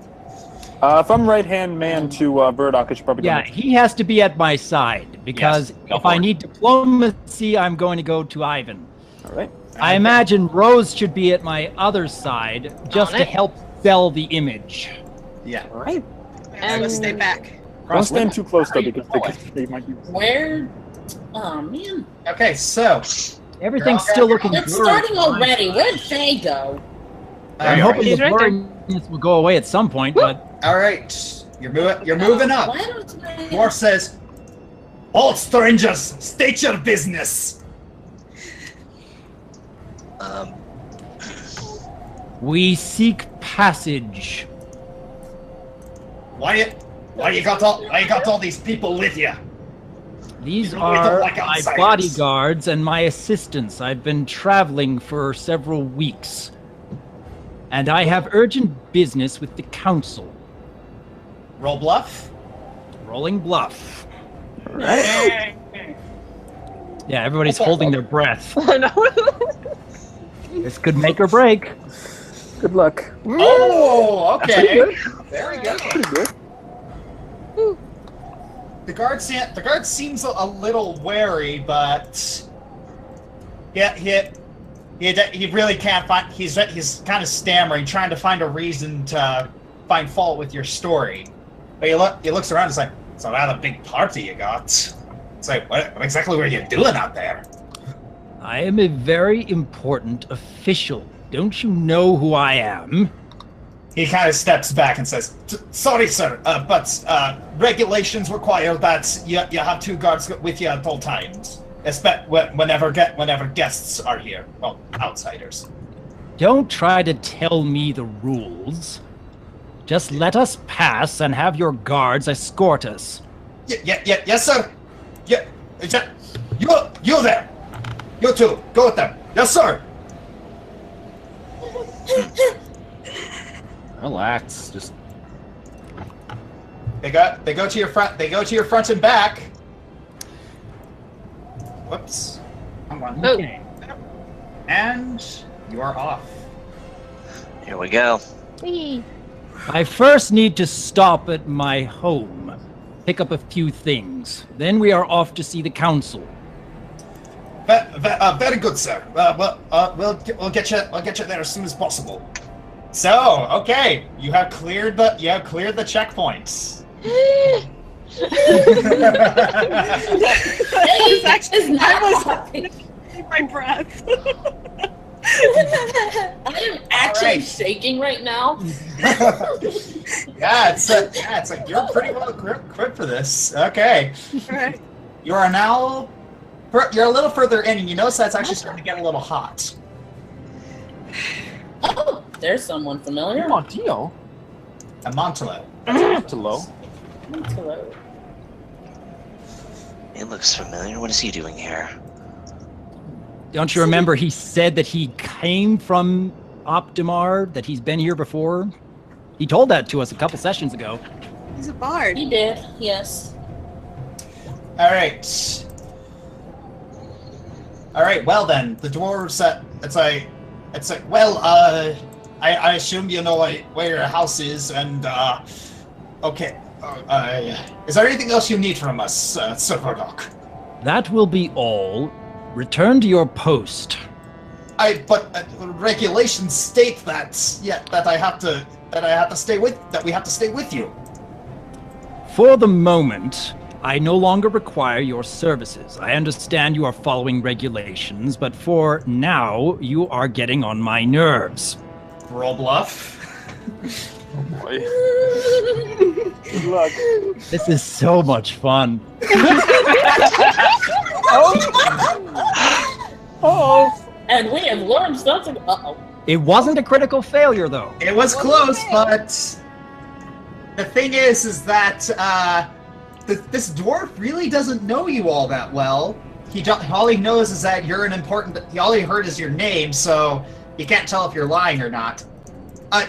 If I'm right-hand man to Burdock, I should probably go Yeah, next. he has to be at my side, because Yes, go if for I it. need diplomacy, I'm going to go to Ivan. All right. I imagine Rose should be at my other side, just to nice. help sell the image. Yeah. All right. I'm gonna stay back. Don't stand too close, though, because they might be... Where? Oh man, Okay, so Everything's You're all still good. looking it's blurry. starting already. Where'd Faye go? I'm all hoping right. the He's right there. blurriness will go away at some point, but All right, you're moving up. Why don't I? Dwarf says, "All strangers, state your business." we seek passage. Why you got all these people with you? These We don't are like my outsiders. bodyguards and my assistants. I've been traveling for several weeks, and I have urgent business with the council. Roll bluff. Rolling bluff. Yeah, everybody's holding their breath. I know. This could make or break. Good luck. Oh, okay. Pretty Very good. Pretty good. The guard seems a little wary, but yeah, he really can't find. He's kind of stammering, trying to find a reason to find fault with your story. But he looks around. It's like, it's a rather big party you got. It's like, what exactly were you doing out there? I am a very important official. Don't you know who I am? He kind of steps back and says, "Sorry, sir, but regulations require that you have 2 guards with you at all times, whenever guests are here. Well, outsiders." Don't try to tell me the rules. Just let us pass and have your guards escort us. Yes, sir. Yeah, you there. You two, go with them. Yes, sir. Relax. Just They go to your front. They go to your front and back. Whoops. Come on. Oh. Okay. And you are off. Here we go. I first need to stop at my home, pick up a few things. Then we are off to see the council. Very good, sir. We'll get you there as soon as possible. So, okay, you have cleared the checkpoints. Faye was actually- not I was- happy. My breath. I am actually Alright. shaking right now. Yeah, it's like you're pretty well equipped for this. Okay, Right. you are now. You're a little further in, and you notice that's actually starting to get a little hot. Oh, there's someone familiar. Montio. A Montelo. That's low. Hello. It looks familiar. What is he doing here? Don't you remember he said that he came from Optimar, that he's been here before? He told that to us a couple sessions ago. He's a bard. He did, yes. All right. Well then, the dwarves. It's like. Well, I assume you know where your house is, and okay. Is there anything else you need from us, Sir Burdock? That will be all. Return to your post. But regulations state that we have to stay with you. For the moment, I no longer require your services. I understand you are following regulations, but for now, you are getting on my nerves. Roll bluff. Oh boy. Good luck. This is so much fun. Oh. And we have learned something. Uh-oh. It wasn't a critical failure, though. It was close, but the thing is that this dwarf really doesn't know you all that well. All he knows is that you're an important. All he heard is your name, so he can't tell if you're lying or not.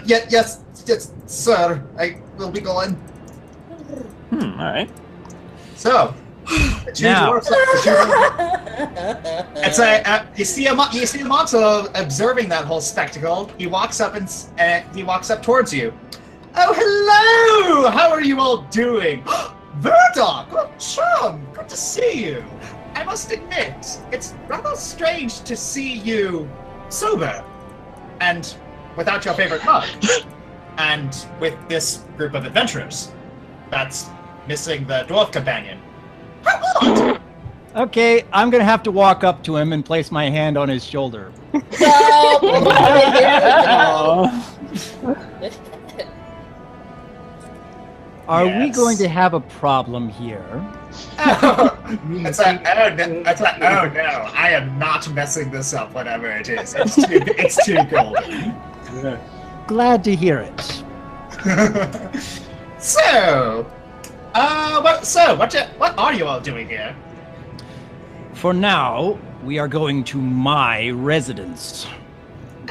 Yes, sir. I will be going. All right. So, the two Now. dwarfs. You see him also observing that whole spectacle. He walks up and he walks up towards you. Oh, hello! How are you all doing? Burdock! Oh, Sean, good to see you. I must admit, it's rather strange to see you sober and without your favorite mug, and with this group of adventurers that's missing the dwarf companion. How odd! Okay, I'm gonna have to walk up to him and place my hand on his shoulder. Are we Yes. going to have a problem here? Oh no, I am not messing this up, whatever it is. It's too golden. Glad to hear it. So, what are you all doing here? For now, we are going to my residence.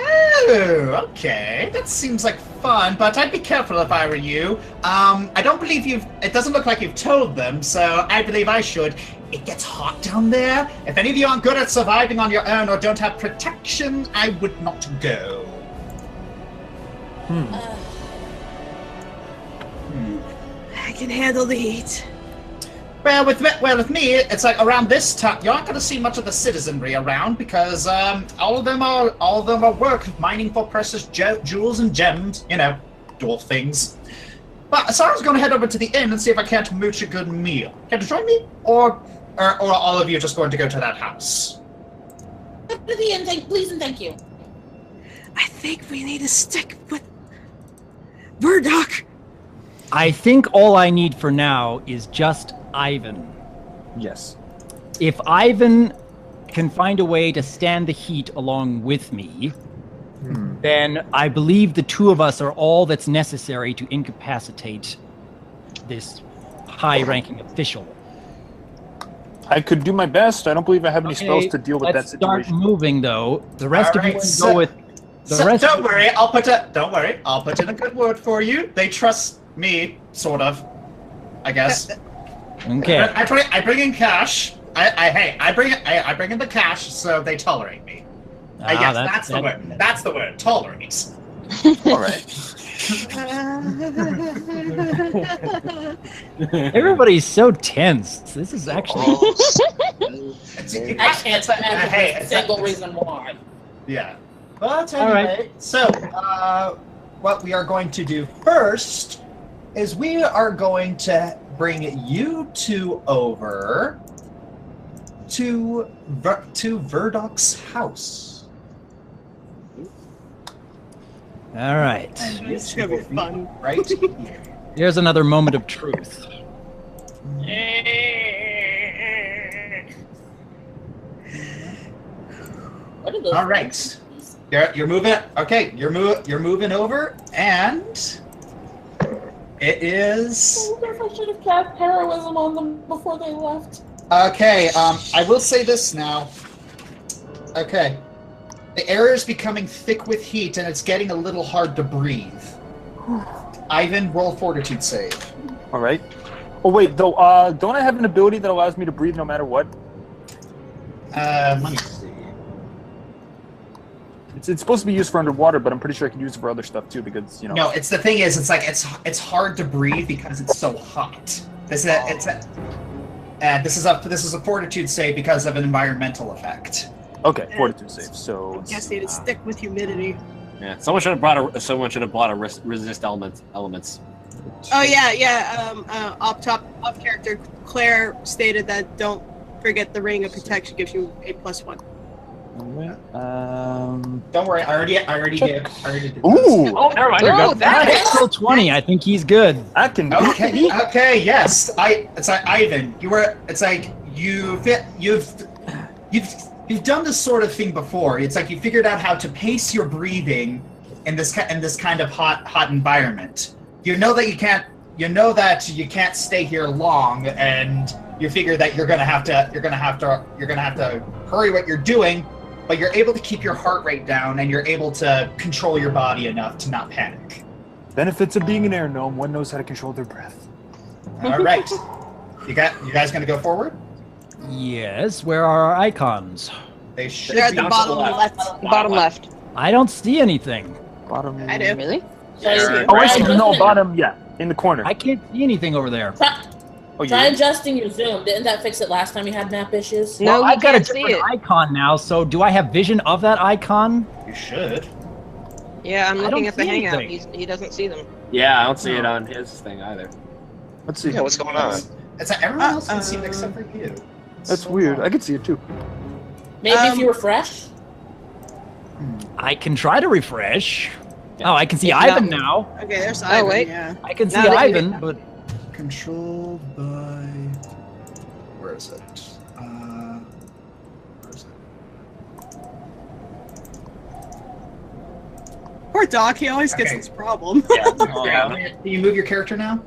Oh, okay. That seems like fun, but I'd be careful if I were you. I don't believe it doesn't look like you've told them, so I believe I should. It gets hot down there. If any of you aren't good at surviving on your own or don't have protection, I would not go. I can handle the heat. Well, with me, it's like around this time you aren't going to see much of the citizenry around because all of them are mining for precious jewels and gems, dwarf things. But so I was going to head over to the inn and see if I can't mooch a good meal. Can you join me, or all of you just going to go to that house? To the end, please and thank you. I think we need to stick with Burdock. I think all I need for now is just Ivan. Yes. If Ivan can find a way to stand the heat along with me, then I believe the two of us are all that's necessary to incapacitate this high-ranking official. I could do my best. I don't believe I have any spells to deal with that Let's start situation. moving, though. The rest of you Alright, can go with the rest. Don't worry, I'll put in a good word for you. They trust me, sort of, I guess. Okay. I bring in cash. I bring in the cash, so they tolerate me. Yes, that's the word. That's the word. Tolerate. All right. Everybody's so tense. This is actually. I can't imagine a single reason why. Yeah. But anyway, so what we are going to do first is we are going to bring you two over to Burdock's house. All right. It's gonna be fun. Right here. Here's another moment of truth. What are those? All right. You're moving. Okay, you're moving over, and it is. I wonder if I should have cast heroism on them before they left. Okay. I will say this now. Okay. The air is becoming thick with heat, and it's getting a little hard to breathe. Ivan, roll fortitude save. All right. Oh wait, though. Don't I have an ability that allows me to breathe no matter what? Let me see. It's supposed to be used for underwater, but I'm pretty sure I can use it for other stuff too because No, it's the thing is, it's like it's hard to breathe because it's so hot. This is a fortitude save because of an environmental effect. Okay, fortitude save. So Guess need to stick with humidity. Yeah, someone should have brought a resist elements. Oh yeah. Off character, Claire stated that don't forget the ring of protection gives you a +1. Don't worry, I already did. Ooh! Oh, never mind. Oh, that Natural 20. I think he's good. I can. Okay, yes. It's like Ivan. You've done this sort of thing before. It's like you figured out how to pace your breathing in this kind of hot environment. You know that you can't stay here long, and you figure that you're gonna have to hurry what you're doing, but you're able to keep your heart rate down, and you're able to control your body enough to not panic. Benefits of being an air gnome: one knows how to control their breath. All right, you guys gonna go forward? Yes. Where are our icons? They should They're at be the bottom left. bottom left. I don't see anything. Bottom. I do. Really? Oh, I see. No, bottom. Yeah, in the corner. I can't see anything over there. Oh, Try yeah. adjusting your zoom. Didn't that fix it last time you had map issues? No, Well, he I've got a can't see different it. icon now, so do I have vision of that icon? You should. Yeah, I'm I looking don't at the see hangout. anything. He doesn't see them. Yeah, I don't see it on his thing either. Let's see. Yeah, what's going on? It's like everyone else can see it except for you. That's weird. I can see it too. Maybe if you refresh. I can try to refresh. Oh, I can see It's Ivan not- now. Okay, there's Oh, Ivan. wait. Yeah. I can see Now that you- Ivan, but Controlled by. Where is it? Where is it? Poor Doc. He always gets Okay. this problem. Can you move your character now?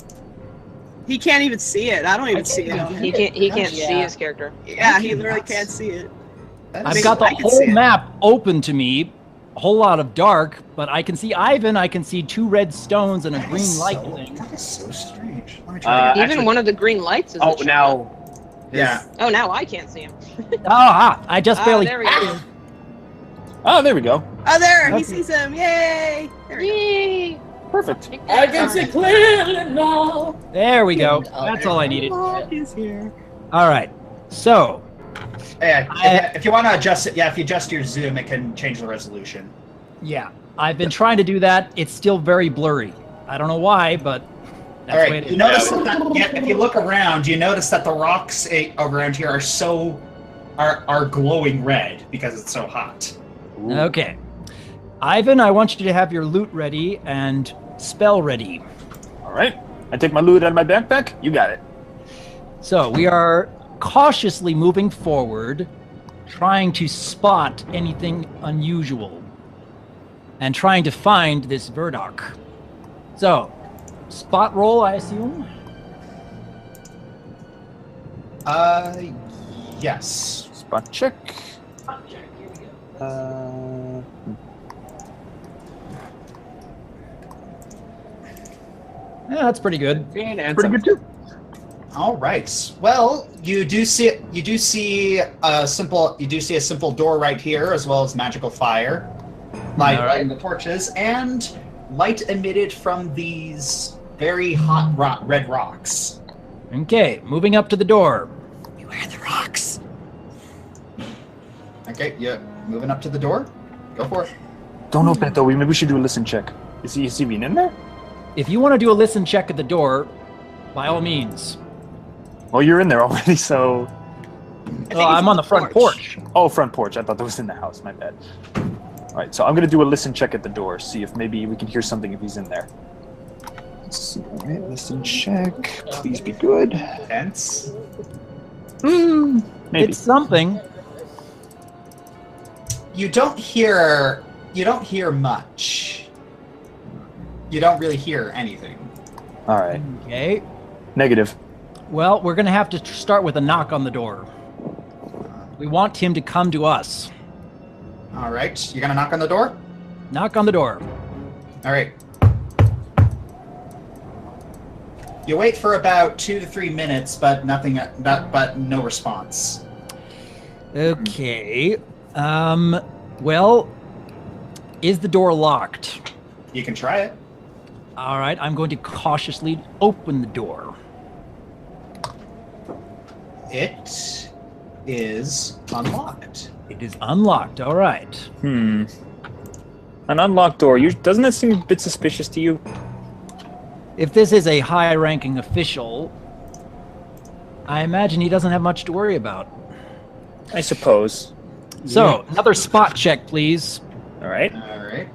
He can't even see it. I don't even see it on him. He can't Yeah. see his character. Yeah, he literally can't see it. I've got the I can whole see it. map open to me. A whole lot of dark, but I can see Ivan. I can see 2 red stones and a green light thing. That is so strange. Let me try again. Even Actually- one of the green lights is. Oh, a shot. now. Yeah. Oh, now I can't see him. I just barely. There we go. Oh, there we go. Oh, there. He Okay. sees him. Yay. There we go. Yay! Perfect. I can see clearly now. There we go. That's all I needed. Oh, he's here. All right. So Yeah. If you want to adjust it, if you adjust your zoom, it can change the resolution. yeah, I've been trying to do that. It's still very blurry. I don't know why, but that's All the way right. it You is. notice that if you look around, you notice that the rocks around here are glowing red because it's so hot. Okay. Ivan, I want you to have your loot ready and spell ready. All right. I take my loot out of my backpack. You got it. So we are cautiously moving forward, trying to spot anything unusual and trying to find this Burdock. So, spot roll, I assume? Yes. Spot check. Yeah, that's pretty good. Pretty good too. All right. Well, you do see a simple door right here, as well as magical fire, lighting the torches, and light emitted from these very hot red rocks. Okay, moving up to the door. Beware the rocks. Okay, yeah, moving up to the door. Go for it. Don't open it though. Maybe we should do a listen check. Is he being in there? If you want to do a listen check at the door, by all means. Well, you're in there already, so. Well, I'm on the front porch. Oh, front porch. I thought that was in the house. My bad. All right, so I'm gonna do a listen check at the door. See if maybe we can hear something if he's in there. Let's see. All right, listen check. Please be good. Tense. Maybe. It's something. You don't hear much. You don't really hear anything. All right. Okay. Negative. Well, we're going to have to start with a knock on the door. We want him to come to us. All right, you gonna knock on the door? Knock on the door. All right. You wait for about 2 to 3 minutes, but no response. Okay. Well, is the door locked? You can try it. All right, I'm going to cautiously open the door. It is unlocked. It is unlocked. All right. An unlocked door. Doesn't that seem a bit suspicious to you? If this is a high-ranking official, I imagine he doesn't have much to worry about. I suppose. So, another spot check, please. All right. All right.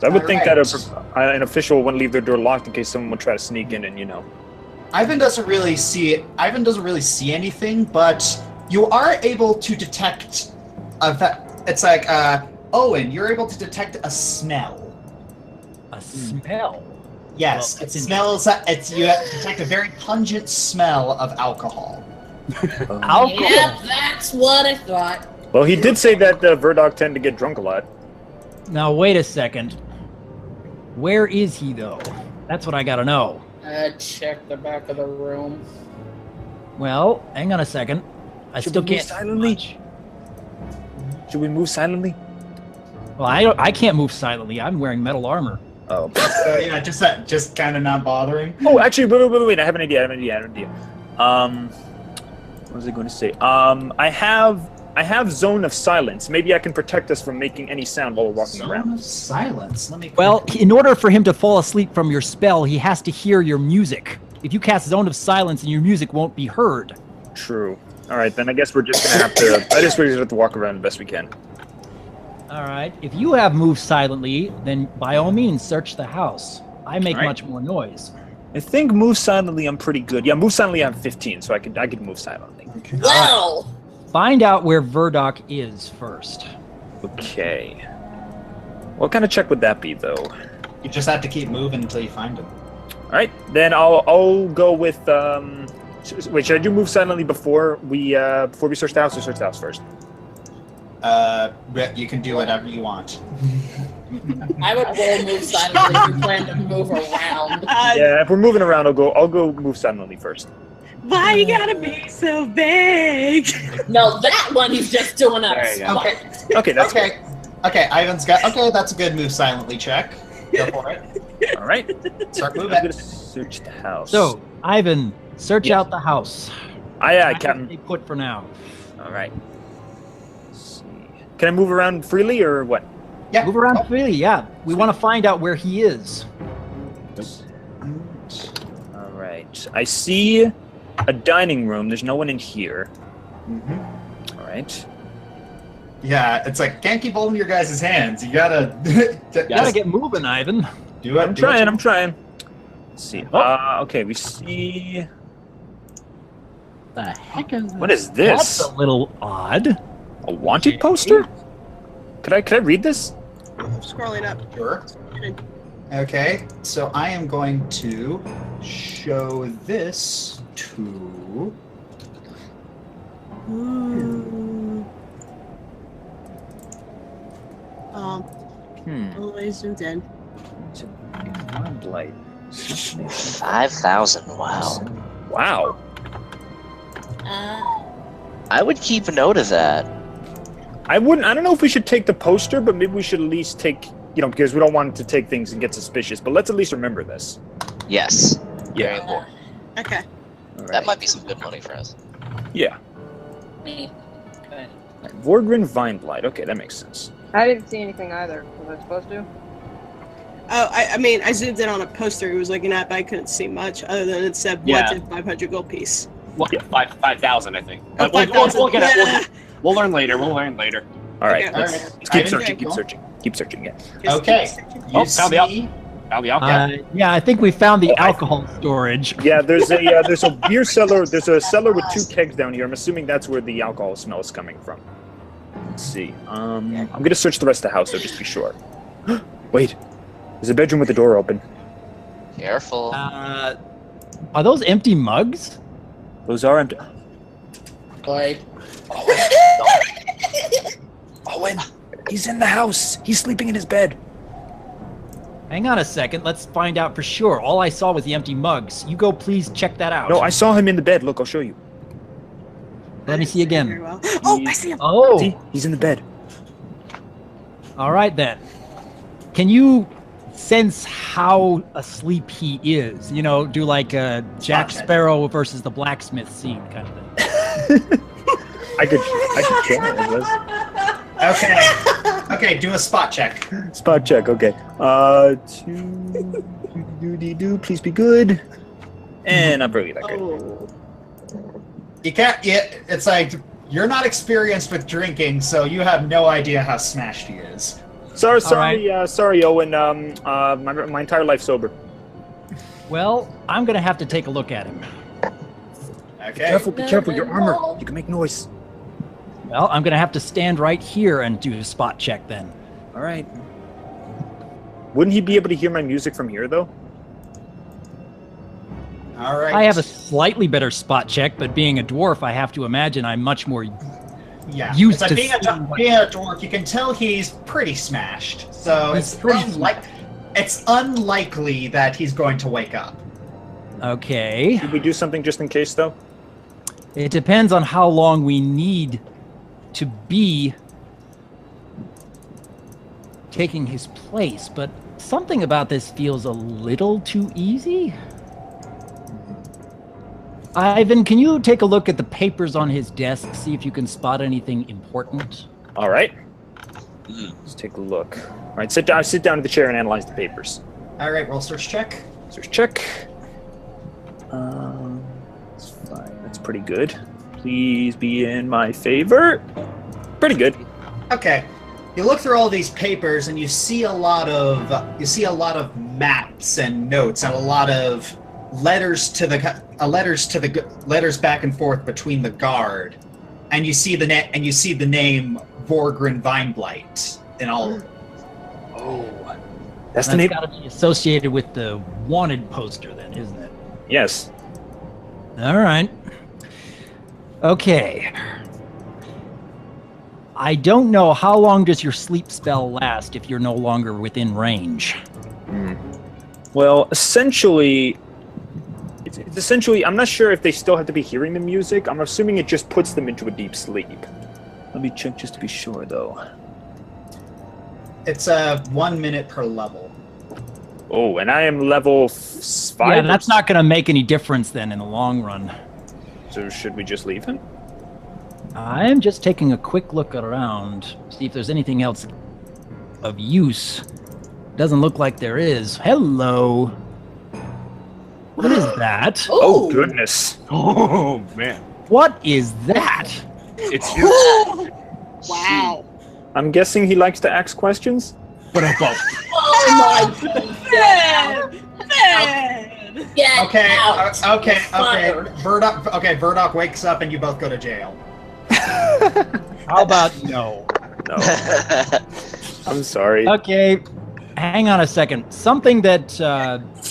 So I would think that Alright. an official wouldn't leave their door locked in case someone would try to sneak in and, you know. Ivan doesn't really see anything, but you are able to detect it's like Owen, you're able to detect a smell. A smell. Yes, Well, it smells. You detect a very pungent smell of alcohol. Alcohol. Yep, that's what I thought. Well, he did say that Burdock tend to get drunk a lot. Now, wait a second. Where is he, though? That's what I gotta know. Check the back of the room. Well, hang on a second. I Should still we move can't see silently? much. Should we move silently? Well, I can't move silently. I'm wearing metal armor. Oh. So yeah, just kind of not bothering. Oh, actually, wait. I have an idea. What was I going to say? I have Zone of Silence. Maybe I can protect us from making any sound while we're walking Zone around. of silence. Let me. Well, in order for him to fall asleep from your spell, he has to hear your music. If you cast Zone of Silence, and your music won't be heard. True. All right, then I guess we're just gonna have to. I guess we're gonna have to walk around the best we can. All right. If you have moved silently, then by all means search the house. I make All right. much more noise. I think move silently. I'm pretty good. Yeah, move silently. I'm 15, so I could move silently. Well, Find out where Burdock is first. Okay. What kind of check would that be, though? You just have to keep moving until you find him. All right, then I'll go with. Wait, should I do move silently before we search the house, or search the house first? You can do whatever you want. I would roll move silently if you plan to move around. Yeah, if we're moving around, I'll go move silently first. Why you gotta be so big? No, that one he's just doing a There you go. spot. Okay, that's Okay. Okay, Ivan's got. Okay, that's a good move silently check. Go for it. good. All right. Start I'm moving. gonna search the house. So, Ivan, search Yes. out the house. Aye, Captain. Stay put for now. All right. Let's see. Can I move around freely or what? Yeah. Move around freely, yeah. We want to find out where he is. All right. I see a dining room. There's no one in here. Mhm. All right. Yeah, it's like can't keep holding your guys' hands. You gotta. Gotta get moving, Ivan. Do it. I'm trying. Let's see. Okay, we see. The heck is What is this? That's a little odd. A wanted poster? Could I read this? Scrolling up. Sure. Okay, so I am going to show this to. Ooh. Always zoomed in. It's a lamplight. 5,000. Wow. Wow. I would keep a note of that. I don't know if we should take the poster, but maybe we should at least take, because we don't want to take things and get suspicious, but let's at least remember this. Yes. Yeah. Very important. Okay. All That right. might be some good money for us. Yeah. Vorgrin Vineblight. Okay, that makes sense. I didn't see anything either. Was I supposed to? Oh, I mean, I zoomed in on a poster he was looking at, but I couldn't see much other than it said Yeah. wanted 500 gold piece. Well, yeah, 5,000, I think. Oh, But we'll get it. Yeah. We'll learn later. We'll learn later. All right, Okay. let's, Alright. let's keep Ivan, searching. okay, Keep searching. Yeah. Just Okay. keep searching. You found the up. see. That'll be out. Yeah, I think we found the alcohol storage. Yeah, there's a beer cellar. There's a cellar with 2 kegs down here. I'm assuming that's where the alcohol smell is coming from. Let's see. I'm gonna search the rest of the house though, just to be sure. Wait, there's a bedroom with the door open. Careful. Are those empty mugs? Those are empty. Like, Owen, he's in the house. He's sleeping in his bed. Hang on a second. Let's find out for sure. All I saw was the empty mugs. You go, please check that out. No, I saw him in the bed. Look, I'll show you. Let me see again. Very well. Oh, I see him. Oh, See, he's in the bed. all right then. Can you sense how asleep he is? Do like a Jack Sparrow versus the blacksmith scene kind of thing. I could try it. Okay, do a spot check. Spot check. Okay. Please be good. And not really that good. Oh. You can't. It's like you're not experienced with drinking, so you have no idea how smashed he is. Sorry, Owen. My entire life's sober. Well, I'm gonna have to take a look at him. Okay. Be careful, your armor. You can make noise. Well, I'm gonna have to stand right here and do a spot check then. All right. Wouldn't he be able to hear my music from here, though? All right. I have a slightly better spot check, but being a dwarf, I have to imagine I'm much more used to being a dwarf. You can tell he's pretty smashed, so it's unlikely that he's going to wake up. Okay. Should we do something just in case, though? It depends on how long we need to be taking his place, but something about this feels a little too easy. Ivan, can you take a look at the papers on his desk, see if you can spot anything important? All right. Let's take a look. All right, sit down in the chair and analyze the papers. All right, roll search check. Search check. That's fine. That's pretty good. Please be in my favor. Pretty good. Okay. You look through all these papers and you see a lot of maps and notes and a lot of letters back and forth between the guard, and you see the name Vorgrin Vineblight in all of them. Oh, that's the name. Got to be associated with the wanted poster, then, isn't it? Yes. All right. Okay. I don't know, how long does your sleep spell last if you're no longer within range? Well, essentially, it's essentially, I'm not sure if they still have to be hearing the music. I'm assuming it just puts them into a deep sleep. Let me check just to be sure, though. It's 1 minute per level. Oh, and I am level 5. Yeah, that's not going to make any difference then in the long run. So should we just leave him? I'm just taking a quick look around, see if there's anything else of use. Doesn't look like there is. Hello. What is that? Oh, goodness. Oh man, What is that? it's you. Wow. I'm guessing he likes to ask questions? What about? Oh my goodness! Man. Get Okay, out. okay. Fired. Burdock wakes up and you both go to jail. How about no? No. I'm sorry. Okay, hang on a second. Something that,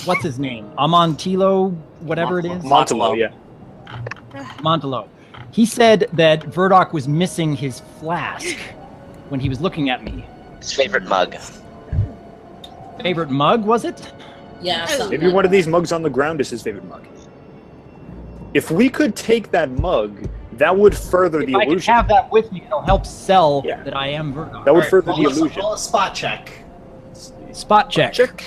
what's his name? Amontilo, whatever it is? Montelo, yeah. Montelo. He said that Burdock was missing his flask when he was looking at me. His favorite mug. Favorite mug, was it? Yeah, something Maybe like one of these mugs on the ground is his favorite mug. If we could take that mug, that would further the If I could illusion. have that with me, it'll help sell Yeah. that I am Burdock. That would Alright, further the roll illusion. a spot check. Spot check. Check.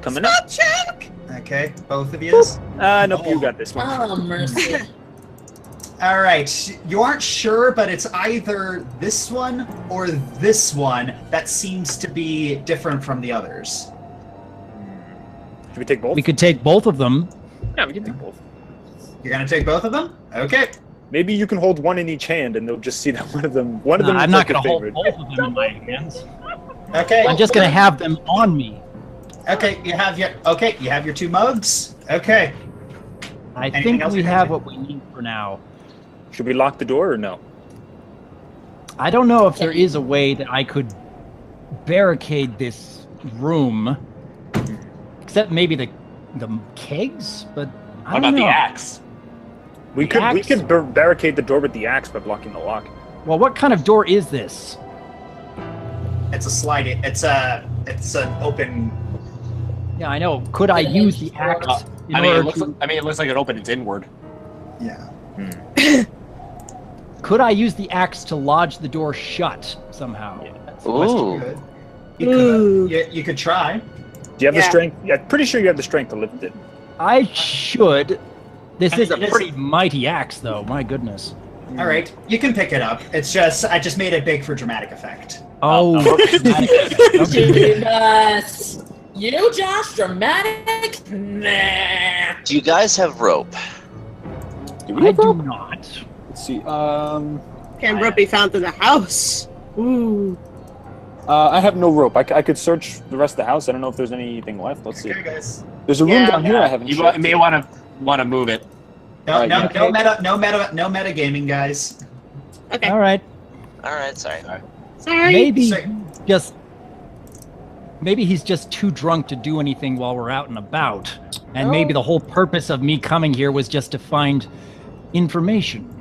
Coming up. Check. Okay, both of you. Nope, you got this one. Oh, mercy. All right, you aren't sure, but it's either this one or this one that seems to be different from the others. Should we take both? We could take both of them. Yeah, we can take both. You're gonna take both of them? Okay. Maybe you can hold one in each hand, and they'll just see that one of them. One of No, them. I'm is not like going to a hold favorite. both of them in my hands. Okay. I'm just going to have them on me. Okay, you have your two mugs. Okay. I Anything think else we you can have do? what we need for now. Should we lock the door or no? I don't know if there is a way that I could barricade this room, except maybe the kegs. But I How don't about know. the axe? We The could axe? barricade the door with the axe by blocking the lock. Well, what kind of door is this? It's a sliding. It's an open. Yeah, I know. Could I use the axe? in I mean, order it looks. to- It looks like it opened its inward. Yeah. Could I use the axe to lodge the door shut somehow? That's the question. Ooh. Good. You could try. Do you have the Yeah. strength? Yeah, pretty sure you have the strength to lift it. I should. This is a It is- pretty mighty axe, though. My goodness. All right, you can pick it up. It's just I just made it big for dramatic effect. Oh, Jesus. You, Josh, dramatic? Nah. Do you guys have rope? Do we I have do rope? not. Let's see. Can rope be found in the house? Ooh. I have no rope. I could search the rest of the house. I don't know if there's anything left. Let's see. Okay, guys. There's a room Yeah. down here I haven't You checked. may want to move it. No, no, Alright, no meta gaming, guys. Okay. All right. All right, sorry. Sorry. Maybe he's just too drunk to do anything while we're out and about. And maybe the whole purpose of me coming here was just to find information.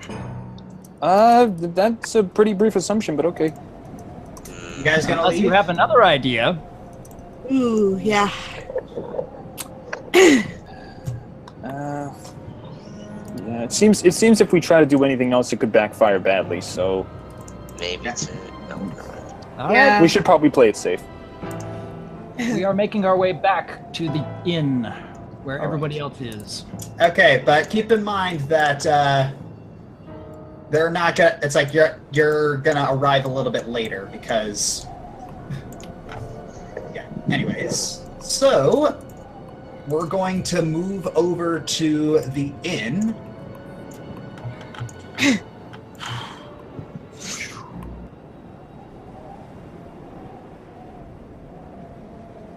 That's a pretty brief assumption, but okay. You guys gonna Unless leave? you have another idea. Ooh, yeah. Yeah, it seems if we try to do anything else, it could backfire badly. So Maybe to. No, All Yeah. right. we should probably play it safe. We are making our way back to the inn where everybody else is. Okay, but keep in mind that they're not gonna. It's like you're gonna arrive a little bit later because. Yeah. Anyways, so we're going to move over to the inn.